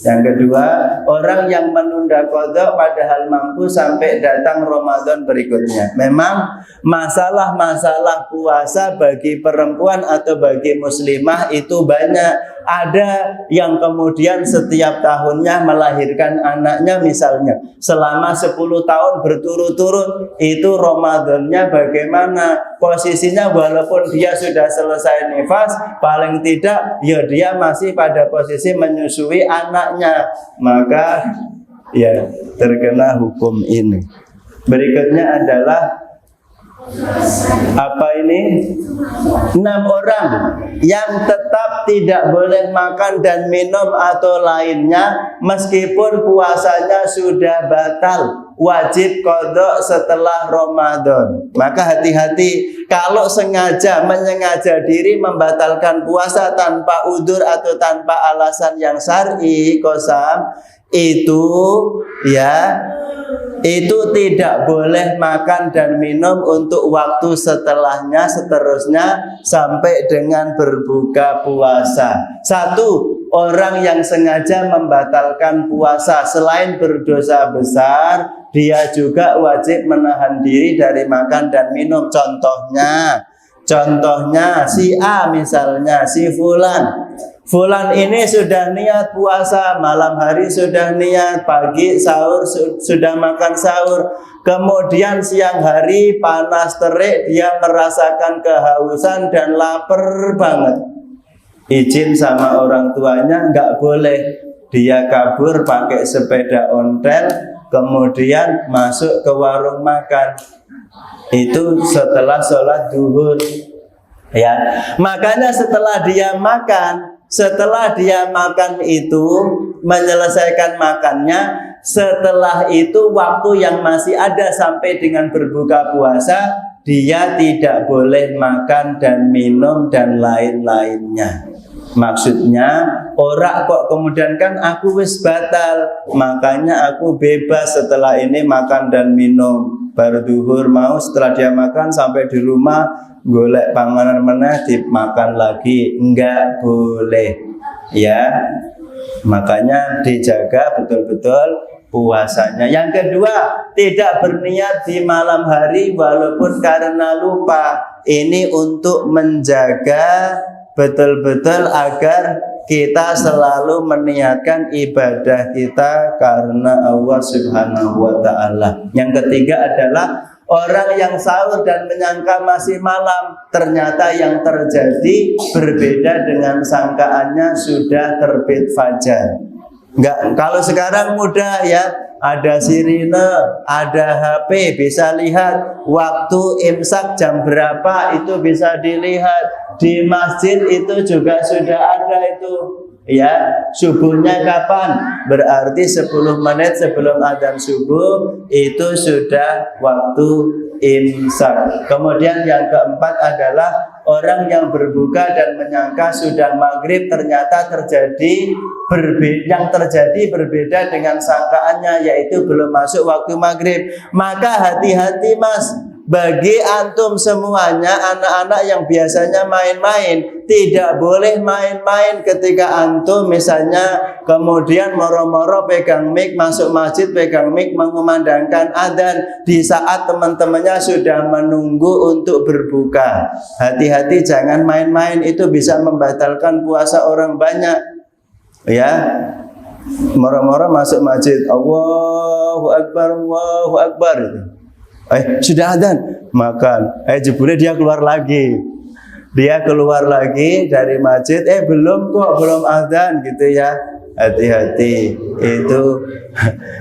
Yang kedua, orang yang menunda qadha padahal mampu sampai datang Ramadan berikutnya. Memang masalah-masalah puasa bagi perempuan atau bagi muslimah itu banyak. Ada yang kemudian setiap tahunnya melahirkan anaknya misalnya selama 10 tahun berturut-turut, itu Ramadannya bagaimana? Posisinya walaupun dia sudah selesai nifas, paling tidak ya dia masih pada posisi menyusui anaknya, maka ya terkena hukum ini. Berikutnya adalah apa ini? 6 orang yang tetap tidak boleh makan dan minum atau lainnya meskipun puasanya sudah batal, wajib qadha setelah Ramadan. Maka hati-hati kalau menyengaja diri membatalkan puasa tanpa udzur atau tanpa alasan yang syar'i, qasam, itu tidak boleh makan dan minum untuk waktu setelahnya, seterusnya sampai dengan berbuka puasa. 1. Orang yang sengaja membatalkan puasa selain berdosa besar, dia juga wajib menahan diri dari makan dan minum. Contohnya si A misalnya, si Fulan ini sudah niat puasa, malam hari sudah niat, pagi sahur sudah makan sahur, kemudian siang hari panas terik dia merasakan kehausan dan lapar banget. izin sama orang tuanya, nggak boleh dia kabur pakai sepeda ontel kemudian masuk ke warung makan. Itu setelah sholat duhur, ya. Makanya setelah dia makan itu, menyelesaikan makannya, setelah itu waktu yang masih ada sampai dengan berbuka puasa, dia tidak boleh makan dan minum dan lain-lainnya. Maksudnya ora kok kemudian kan aku wis batal, makanya aku bebas setelah ini makan dan minum. Baru duhur mau, setelah dia makan sampai di rumah golek panganan meneh dimakan lagi, enggak boleh, ya. Makanya dijaga betul-betul puasanya. Yang kedua, tidak berniat di malam hari walaupun karena lupa. Ini untuk menjaga betul-betul agar kita selalu meniatkan ibadah kita karena Allah Subhanahu wa ta'ala. Yang ketiga adalah orang yang sahur dan menyangka masih malam, ternyata yang terjadi berbeda dengan sangkaannya, sudah terbit fajar. Enggak, kalau sekarang mudah ya, ada sirine, ada HP, bisa lihat waktu imsak jam berapa, itu bisa dilihat. Di masjid itu juga sudah ada itu, ya. Subuhnya kapan? Berarti 10 menit sebelum adzan subuh itu sudah waktu imsak. Kemudian yang keempat adalah orang yang berbuka dan menyangka sudah maghrib, ternyata yang terjadi berbeda dengan sangkaannya, yaitu belum masuk waktu maghrib. Maka hati-hati mas, bagi antum semuanya, anak-anak yang biasanya main-main, tidak boleh main-main ketika antum misalnya kemudian moro-moro pegang mic, masuk masjid pegang mic mengumandangkan adzan di saat teman-temannya sudah menunggu untuk berbuka. Hati-hati, jangan main-main, itu bisa membatalkan puasa orang banyak, ya. Moro-moro masuk masjid, Allahu Akbar, Allahu Akbar, sudah adzan, makan. Jebule dia keluar lagi. Dia keluar lagi dari masjid, belum kok, belum adzan gitu ya. Hati-hati,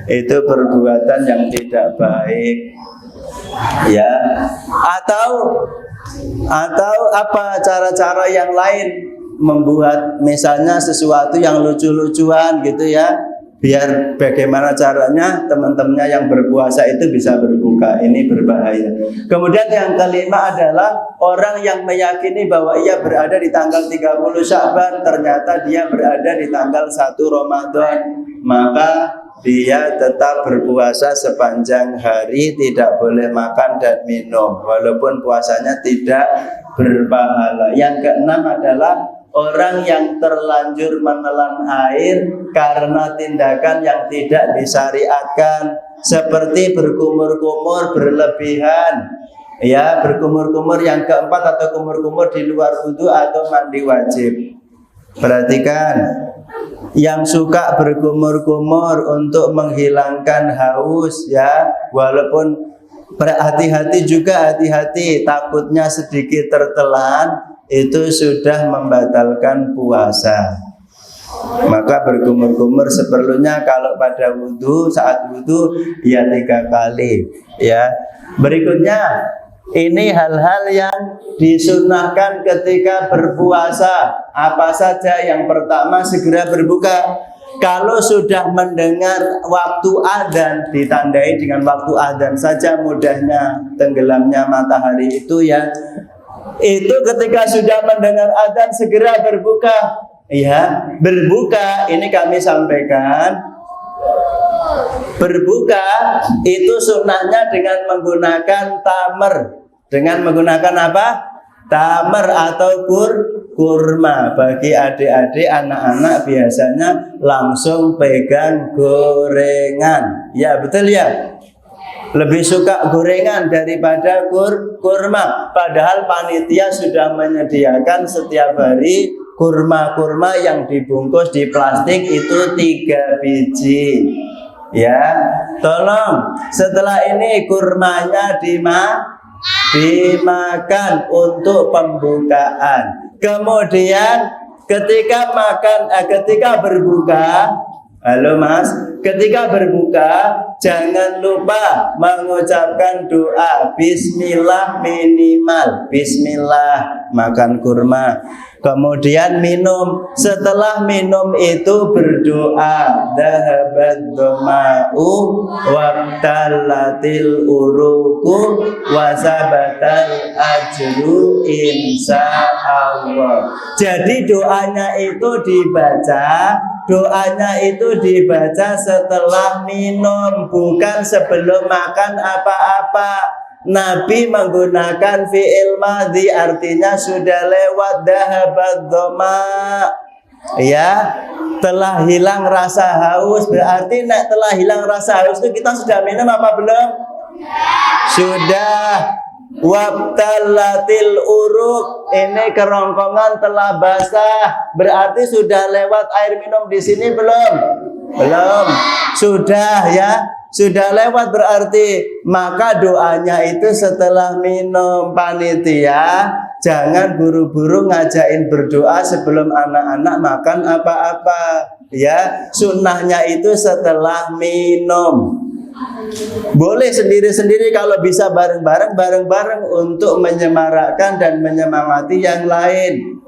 itu perbuatan yang tidak baik. Ya. Atau apa cara-cara yang lain, membuat misalnya sesuatu yang lucu-lucuan gitu ya, biar bagaimana caranya teman-temannya yang berpuasa itu bisa berbuka. Ini berbahaya. Kemudian yang kelima adalah orang yang meyakini bahwa ia berada di tanggal 30 Sya'ban, ternyata dia berada di tanggal 1 Ramadan, maka dia tetap berpuasa sepanjang hari, tidak boleh makan dan minum walaupun puasanya tidak berpahala. Yang keenam adalah orang yang terlanjur menelan air karena tindakan yang tidak disyariatkan, seperti berkumur-kumur berlebihan, ya, berkumur-kumur. Yang keempat, atau kumur-kumur di luar wudu atau mandi wajib. Perhatikan, yang suka berkumur-kumur untuk menghilangkan haus, ya, walaupun hati-hati juga, hati-hati, takutnya sedikit tertelan, itu sudah membatalkan puasa. Maka berkumur-kumur seperlunya. Kalau pada wudhu, saat wudhu ya 3 kali, ya. Berikutnya, ini hal-hal yang disunahkan ketika berpuasa. Apa saja? Yang pertama, segera berbuka. Kalau sudah mendengar waktu adzan, ditandai dengan waktu adzan saja mudahnya tenggelamnya matahari itu, ya. Itu ketika sudah mendengar adzan segera berbuka, ya. Berbuka ini kami sampaikan, berbuka itu sunnahnya dengan menggunakan tamer. Dengan menggunakan apa? Tamer atau kurma. Bagi adik-adik, anak-anak biasanya langsung pegang gorengan, ya, betul ya. Lebih suka gorengan daripada kurma. Padahal panitia sudah menyediakan setiap hari kurma-kurma yang dibungkus di plastik itu 3 biji. Ya, tolong setelah ini kurmanya dimakan untuk pembukaan. Kemudian ketika berbuka, halo Mas, ketika berbuka jangan lupa mengucapkan doa bismillah minimal. Bismillah, makan kurma. Kemudian minum. Setelah minum itu berdoa, dhahabat dhama'u wabtallatil uruku wasabatal ajru insyaallah. Jadi doanya itu dibaca setelah minum, bukan sebelum makan apa-apa. Nabi menggunakan fi'il madhi, artinya sudah lewat dhahabat dhama. Ya, telah hilang rasa haus. Berarti telah hilang rasa haus itu kita sudah minum apa belum? Sudah. Wabtallatil uruk, ini kerongkongan telah basah. Berarti sudah lewat air minum di sini belum? Belum. Sudah ya. Sudah lewat berarti. Maka doanya itu setelah minum. Panitia jangan buru-buru ngajain berdoa sebelum anak-anak makan apa-apa. Ya, sunnahnya itu setelah minum. Boleh sendiri-sendiri, kalau bisa bareng-bareng untuk menyemarakkan dan menyemangati yang lain.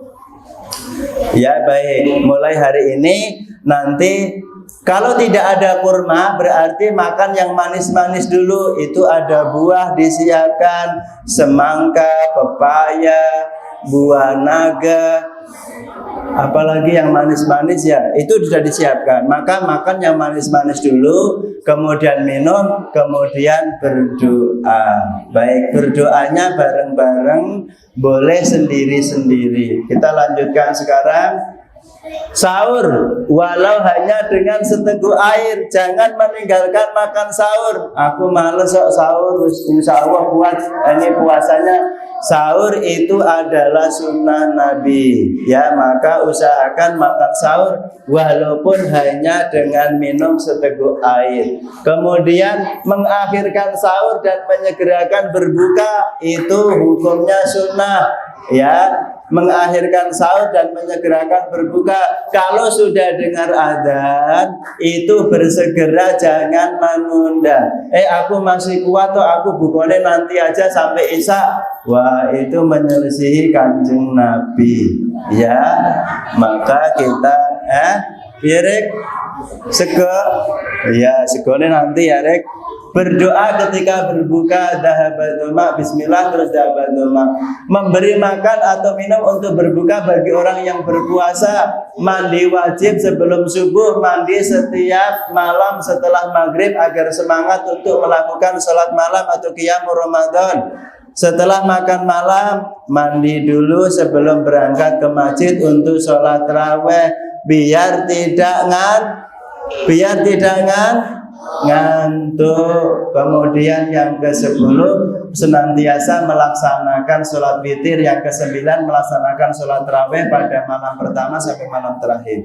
Ya baik, mulai hari ini nanti kalau tidak ada kurma berarti makan yang manis-manis dulu. Itu ada buah disiapkan, semangka, pepaya, buah naga, apalagi yang manis-manis ya, itu sudah disiapkan. Maka makan yang manis-manis dulu, kemudian minum, kemudian berdoa. Baik, berdoanya bareng-bareng, boleh sendiri-sendiri. Kita lanjutkan sekarang. Sahur, walau hanya dengan seteguk air. Jangan meninggalkan makan sahur. Aku males kok sahur, insya Allah kuat. Ini puasanya. Sahur itu adalah sunnah Nabi. Ya, maka usahakan makan sahur walaupun hanya dengan minum seteguk air. Kemudian mengakhirkan sahur dan menyegerakan berbuka, itu hukumnya sunnah. Ya, mengakhirkan sahur dan menyegerakan berbuka. Kalau sudah dengar adzan, itu bersegera, jangan menunda. Aku masih kuat tuh, aku bukanya nanti aja sampai isya. Wah, itu menyelisihi Kanjeng Nabi. Ya, maka kita Rek sego, ya segone nanti ya Rek. Berdoa ketika berbuka, dhahabat dhama, bismillah, terus dhahabat dhama. Memberi makan atau minum untuk berbuka bagi orang yang berpuasa. Mandi wajib sebelum subuh, mandi setiap malam setelah maghrib agar semangat untuk melakukan sholat malam atau qiyamul Ramadan. Setelah makan malam, mandi dulu sebelum berangkat ke masjid untuk sholat tarawih, biar tidak ngantuk. Kemudian yang ke-10 senantiasa melaksanakan sholat witir. Yang ke-9 melaksanakan sholat tarawih pada malam pertama sampai malam terakhir.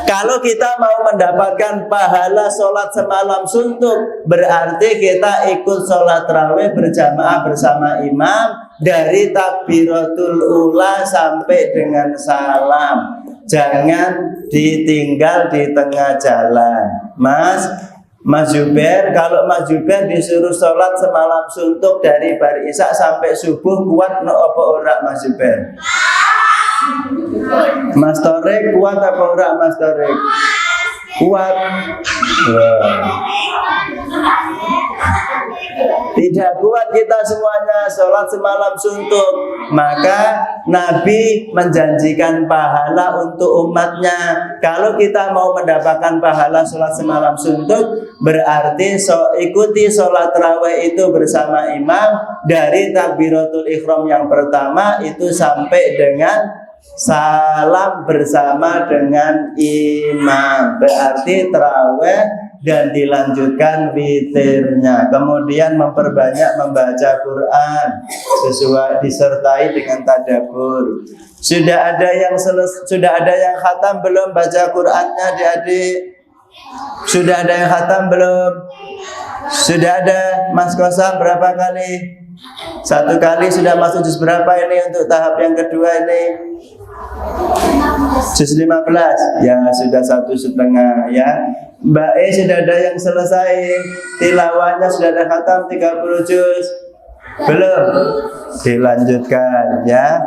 Kalau kita mau mendapatkan pahala sholat semalam suntuk, berarti kita ikut sholat tarawih berjamaah bersama imam dari takbiratul ula sampai dengan salam. Jangan ditinggal di tengah jalan. Mas Juber, kalau Mas Juber disuruh sholat semalam suntuk dari bar isya sampai subuh, kuat no apa ora Mas Juber? Mas Torek kuat apa ora Mas Torek? Kuat. Tidak kuat kita semuanya sholat semalam suntuk. Maka Nabi menjanjikan pahala untuk umatnya. Kalau kita mau mendapatkan pahala sholat semalam suntuk, berarti ikuti sholat tarawih itu bersama imam dari takbiratul ihram yang pertama itu sampai dengan salam bersama dengan imam. Berarti tarawih dan dilanjutkan witirnya. Kemudian memperbanyak membaca Quran sesuai disertai dengan tadabbur. Sudah ada yang khatam belum baca Qurannya adik-adik? Sudah ada yang khatam belum? Sudah ada. Mas Kosam berapa kali? 1 kali. Sudah masuk juz berapa ini untuk tahap yang kedua ini? Juz 15 ya sudah 1,5 ya. Mbak E sudah ada yang selesai tilawahnya, sudah ada khatam 30 juz. Belum? Dilanjutkan ya.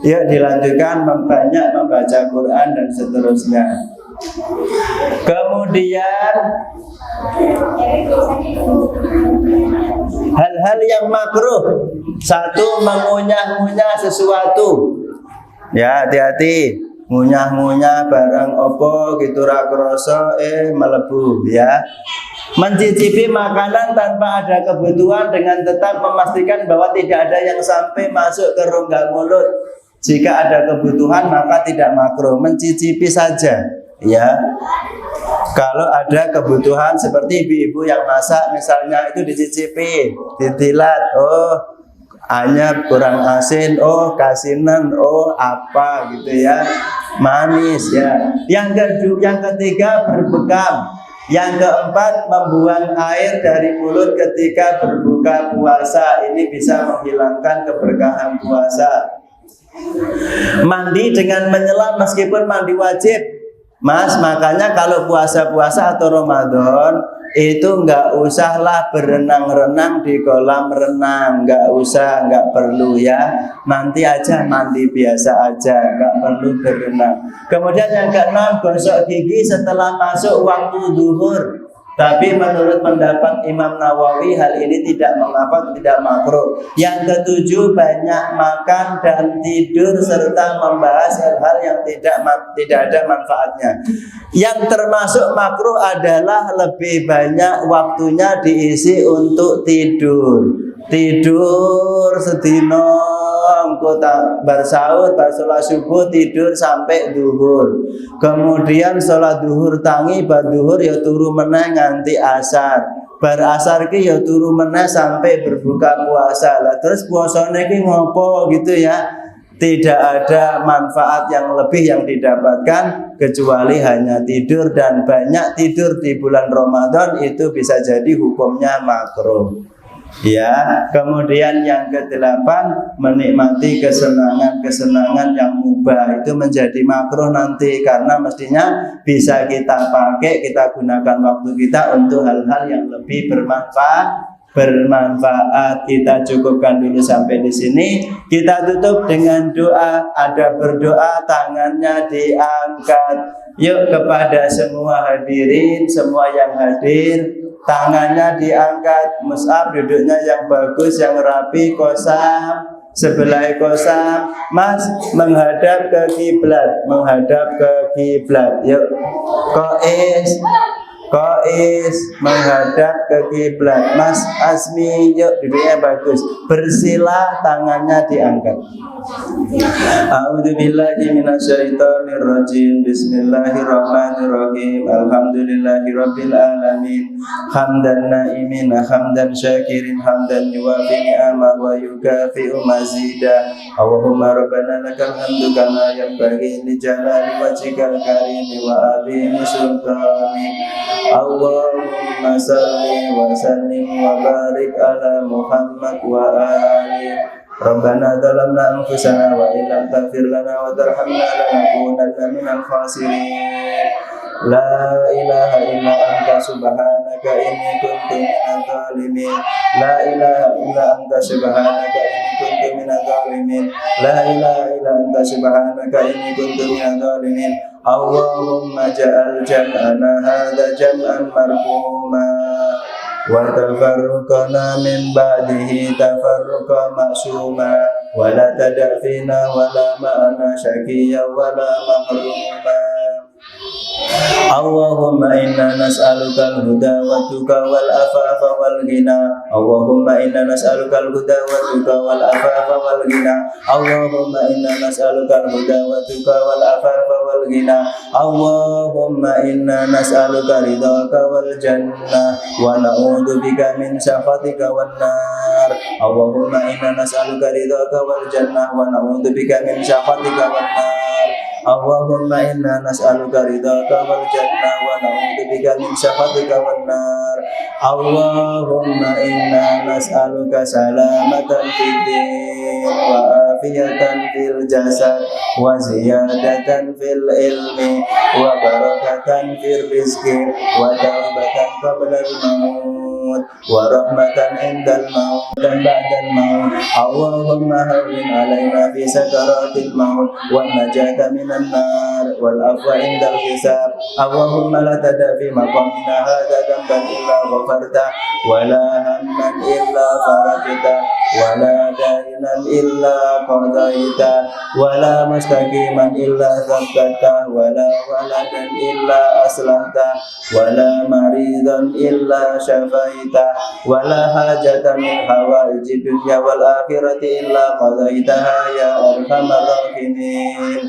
Yuk dilanjutkan membanyak membaca Quran dan seterusnya. Kemudian hal-hal yang makruh. Satu, mengunyah-ngunyah sesuatu. Ya, hati-hati. Ngunyah-ngunyah barang opo gitu ra krasa melebu ya. Mencicipi makanan tanpa ada kebutuhan dengan tetap memastikan bahwa tidak ada yang sampai masuk ke rongga mulut. Jika ada kebutuhan maka tidak makruh, mencicipi saja ya. Kalau ada kebutuhan seperti ibu-ibu yang masak misalnya, itu dicicipi, ditilat, oh hanya kurang asin, oh kasinan, oh apa gitu ya, manis ya. Yang ketiga berbekam. Yang keempat membuang air dari mulut ketika berbuka puasa. Ini bisa menghilangkan keberkahan puasa. Mandi dengan menyelam meskipun mandi wajib, Mas, makanya kalau puasa-puasa atau Ramadan itu nggak usahlah berenang-renang di kolam renang, nggak usah, nggak perlu ya. Nanti aja mandi biasa aja, nggak perlu berenang. Kemudian yang keenam, gosok gigi setelah masuk waktu zuhur. Tapi menurut pendapat Imam Nawawi hal ini tidak mengapa, tidak makruh. Yang ketujuh, banyak makan dan tidur serta membahas hal-hal yang tidak ada manfaatnya. Yang termasuk makruh adalah lebih banyak waktunya diisi untuk tidur. Tidur sedino kota bar sahur, bar sholat subuh tidur sampai duhur. Kemudian sholat duhur tangi, bar duhur ya turu meneh nganti asar. Bar asar ki ya turu meneh sampai berbuka puasa. Lah terus puasane ki ngopo gitu ya. Tidak ada manfaat yang lebih yang didapatkan kecuali hanya tidur, dan banyak tidur di bulan Ramadan itu bisa jadi hukumnya makruh. Ya, kemudian yang kedelapan, menikmati kesenangan-kesenangan yang mubah itu menjadi makruh nanti, karena mestinya bisa kita pakai, kita gunakan waktu kita untuk hal-hal yang lebih bermanfaat. Kita cukupkan dulu sampai di sini. Kita tutup dengan doa. Ada berdoa, tangannya diangkat. Yuk kepada semua hadirin, semua yang hadir, tangannya diangkat. Mus'ab duduknya yang bagus, yang rapi, kosam, sebelah kosam. Mas menghadap ke kiblat, menghadap ke kiblat. Yuk, Kois menghadap ke kiblat. Mas Asmi, yuk duduknya bagus. Bersila, tangannya diangkat. A'udzubillahi minasyaitonirrajim. Bismillahirrahmanirrahim. Alhamdulillahirabbil alamin. Hamdan na'imin, hamdan syakirin, hamdan yuwafi ni'amah wa yukafi'u mazidah. Allahumma rabbana lakal hamdu kama yanbaghi li jalali wajhikal karim wa azimi sultanik. Allahumma salli wa sallim wa barik ala Muhammad wa ali. Rabbana zalamna anfusana wa illam taghfir lana wa tarhamna lanakunanna minal khasirin. La ilaha illa anta subhanaka inni kuntu minadh dhalimin. La ilaha illa anta subhanaka inni kuntu minadh dhalimin. La ilaha illa anta subhanaka inni kuntu minadh dhalimin. Allahumma ja'al jam'ana hadza jam'an marhuma wa tafarruqana min ba'dihi tafarruqa ma'suma wa la tada' fina wa la ma'ana syaqiyya wa la mahruma. Allahumma inna nas'aluka al-huda wa tuqa wal afafa wal ghina. Allahumma inna nas'aluka al-huda wa tuqa wal afafa wal ghina. Allahumma inna nas'aluka al-huda wa tuqa wal afafa wal ghina. Allahumma inna nas'aluka ridhaka wal jannah wa na'udzu bika min sakhatika wan nar. Allahumma inna nas'aluka ridhaka wal jannah wa na'udzu bika min sakhatika wan nar. Allahumma inna nas'aluka ridhaka wal jannah wa na'udzu bika min sakhatika wan nar. Allahumma inna nas'aluka salamatan fid din wa afiyatan fil jasad wa ziyadatan fil ilmi wa barakatan fil rizqi wa taubatan qabla al-maut wa rahmatan indal maut dan ba'dal maut. Allahumma hawwin alaina fi sakaratil maut wa najata minan nar wal afwa indal hisab. Allahumma la tada fi maqamina hadza dhanban illa ghafarta wa la hamman illa farajta wa la dainan illa qadaita wa la mustaqiman illa thabbata wa la waladan illa aslahta wa la maridan illa syafaita wa la hajatan min hawaiji dunya wal akhirati illa qadaitaha ya arhamar rahimin.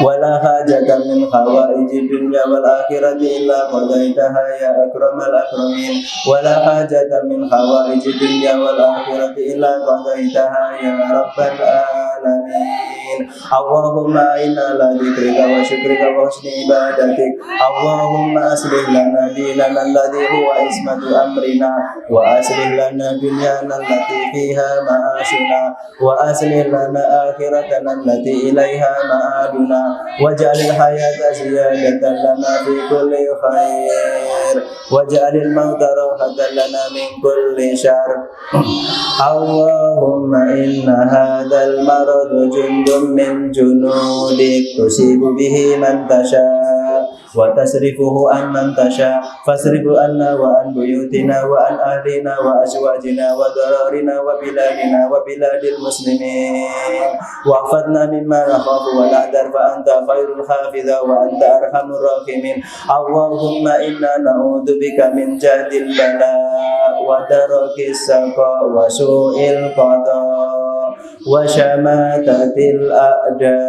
Wa la hajatan min hawaiji dunya wal akhirati illa qadaitaha ya akramal akramin. Wa la hajatan min hawaiji dunya wal akhirati illa qadaitaha ya rabbal alamin. Allahumma inna ala dzikrika wa syukrika wa husni ibadatik. Allahumma aslih lana dinana alladhi huwa ismatu amrina wa aslih lana dunyana allati fiha ma'ashuna wa aslih lana akhiratana allati ilaiha ma'aduna waj'alil hayata ziyadatan lana fi kulli khair waj'alil mauta rahatan lana min kulli syarr. Allahumma inna hadzal marad jundun min junudik tusibu bihi man tasha wa tasrifuhu an man tasha fasrifu anna wa an buyutina wa an ahlina wa azwajina wa dararina wa biladina wa biladil muslimin wa hafadna mimma nakhafu wa na'dar fa anta khairul hafidha wa anta arhamur rahimin. Allahumma inna na'udzubika min jahdil bala wa darakis saqa wa su'il qada wa syamatatil a'da.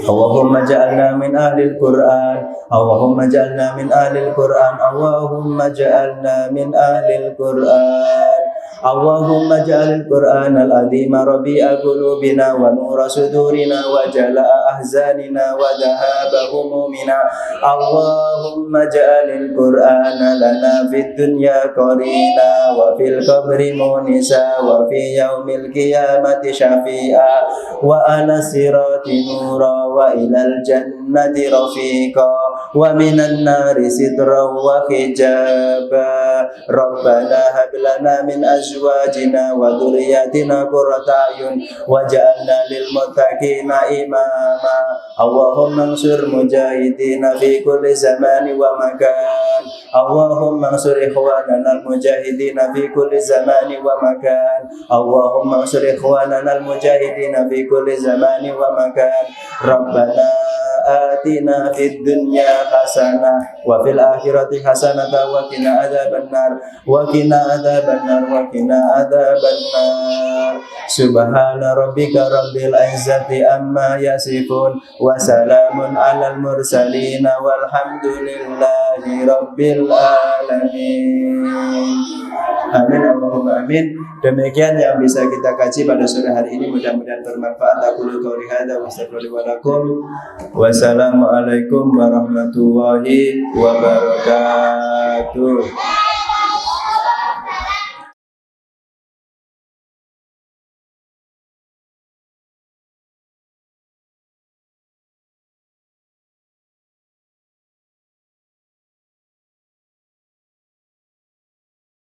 Allahumma ja'alna min ahlil Qur'an. Allahumma ja'alna min ahlil Qur'an. Allahumma ja'alna min ahlil Qur'an. Allahumma ja'alil Qur'an al-azima rabi'a qulubina wa nura sudurina wa jala'a ahzanina wa dhahaba humumina. Allahumma ja'alil Qur'an lana fid dunya qarina wa fil qabri munisa wa fi yaumil qiyamati syafi'a wa ala sirati nura wa ilal jannati rafiqa wa minan nari sitra wa hijaba. Rabbana hab lana min azwajina wa dhurriyyatina qurrata a'yun waj'alna lil muttaqina imama. Allahumma ansur mujahidina fi kulli zamani wa makan. Allahumma ansur ikhwanana al mujahidina fi kulli zamani wa makan. Allahumma ansur ikhwanana al mujahidina fi kulli zamani wa makan. Rabbana atina fid dunya hasanah wa fil akhirati hasanah wa qina adzabannar wa qina adzabannar wa qina adzabannar. Subhana rabbika rabbil izzati amma yasifun wa salamun alal mursalin walhamdulillahi rabbil alamin. Amin Allahumma amin. Demikian yang bisa kita kaji pada sore hari ini, mudah-mudahan bermanfaat. Aku qouli hadza wa astaghfiru wa lakum. Wassalamualaikum warahmatullahi wabarakatuh.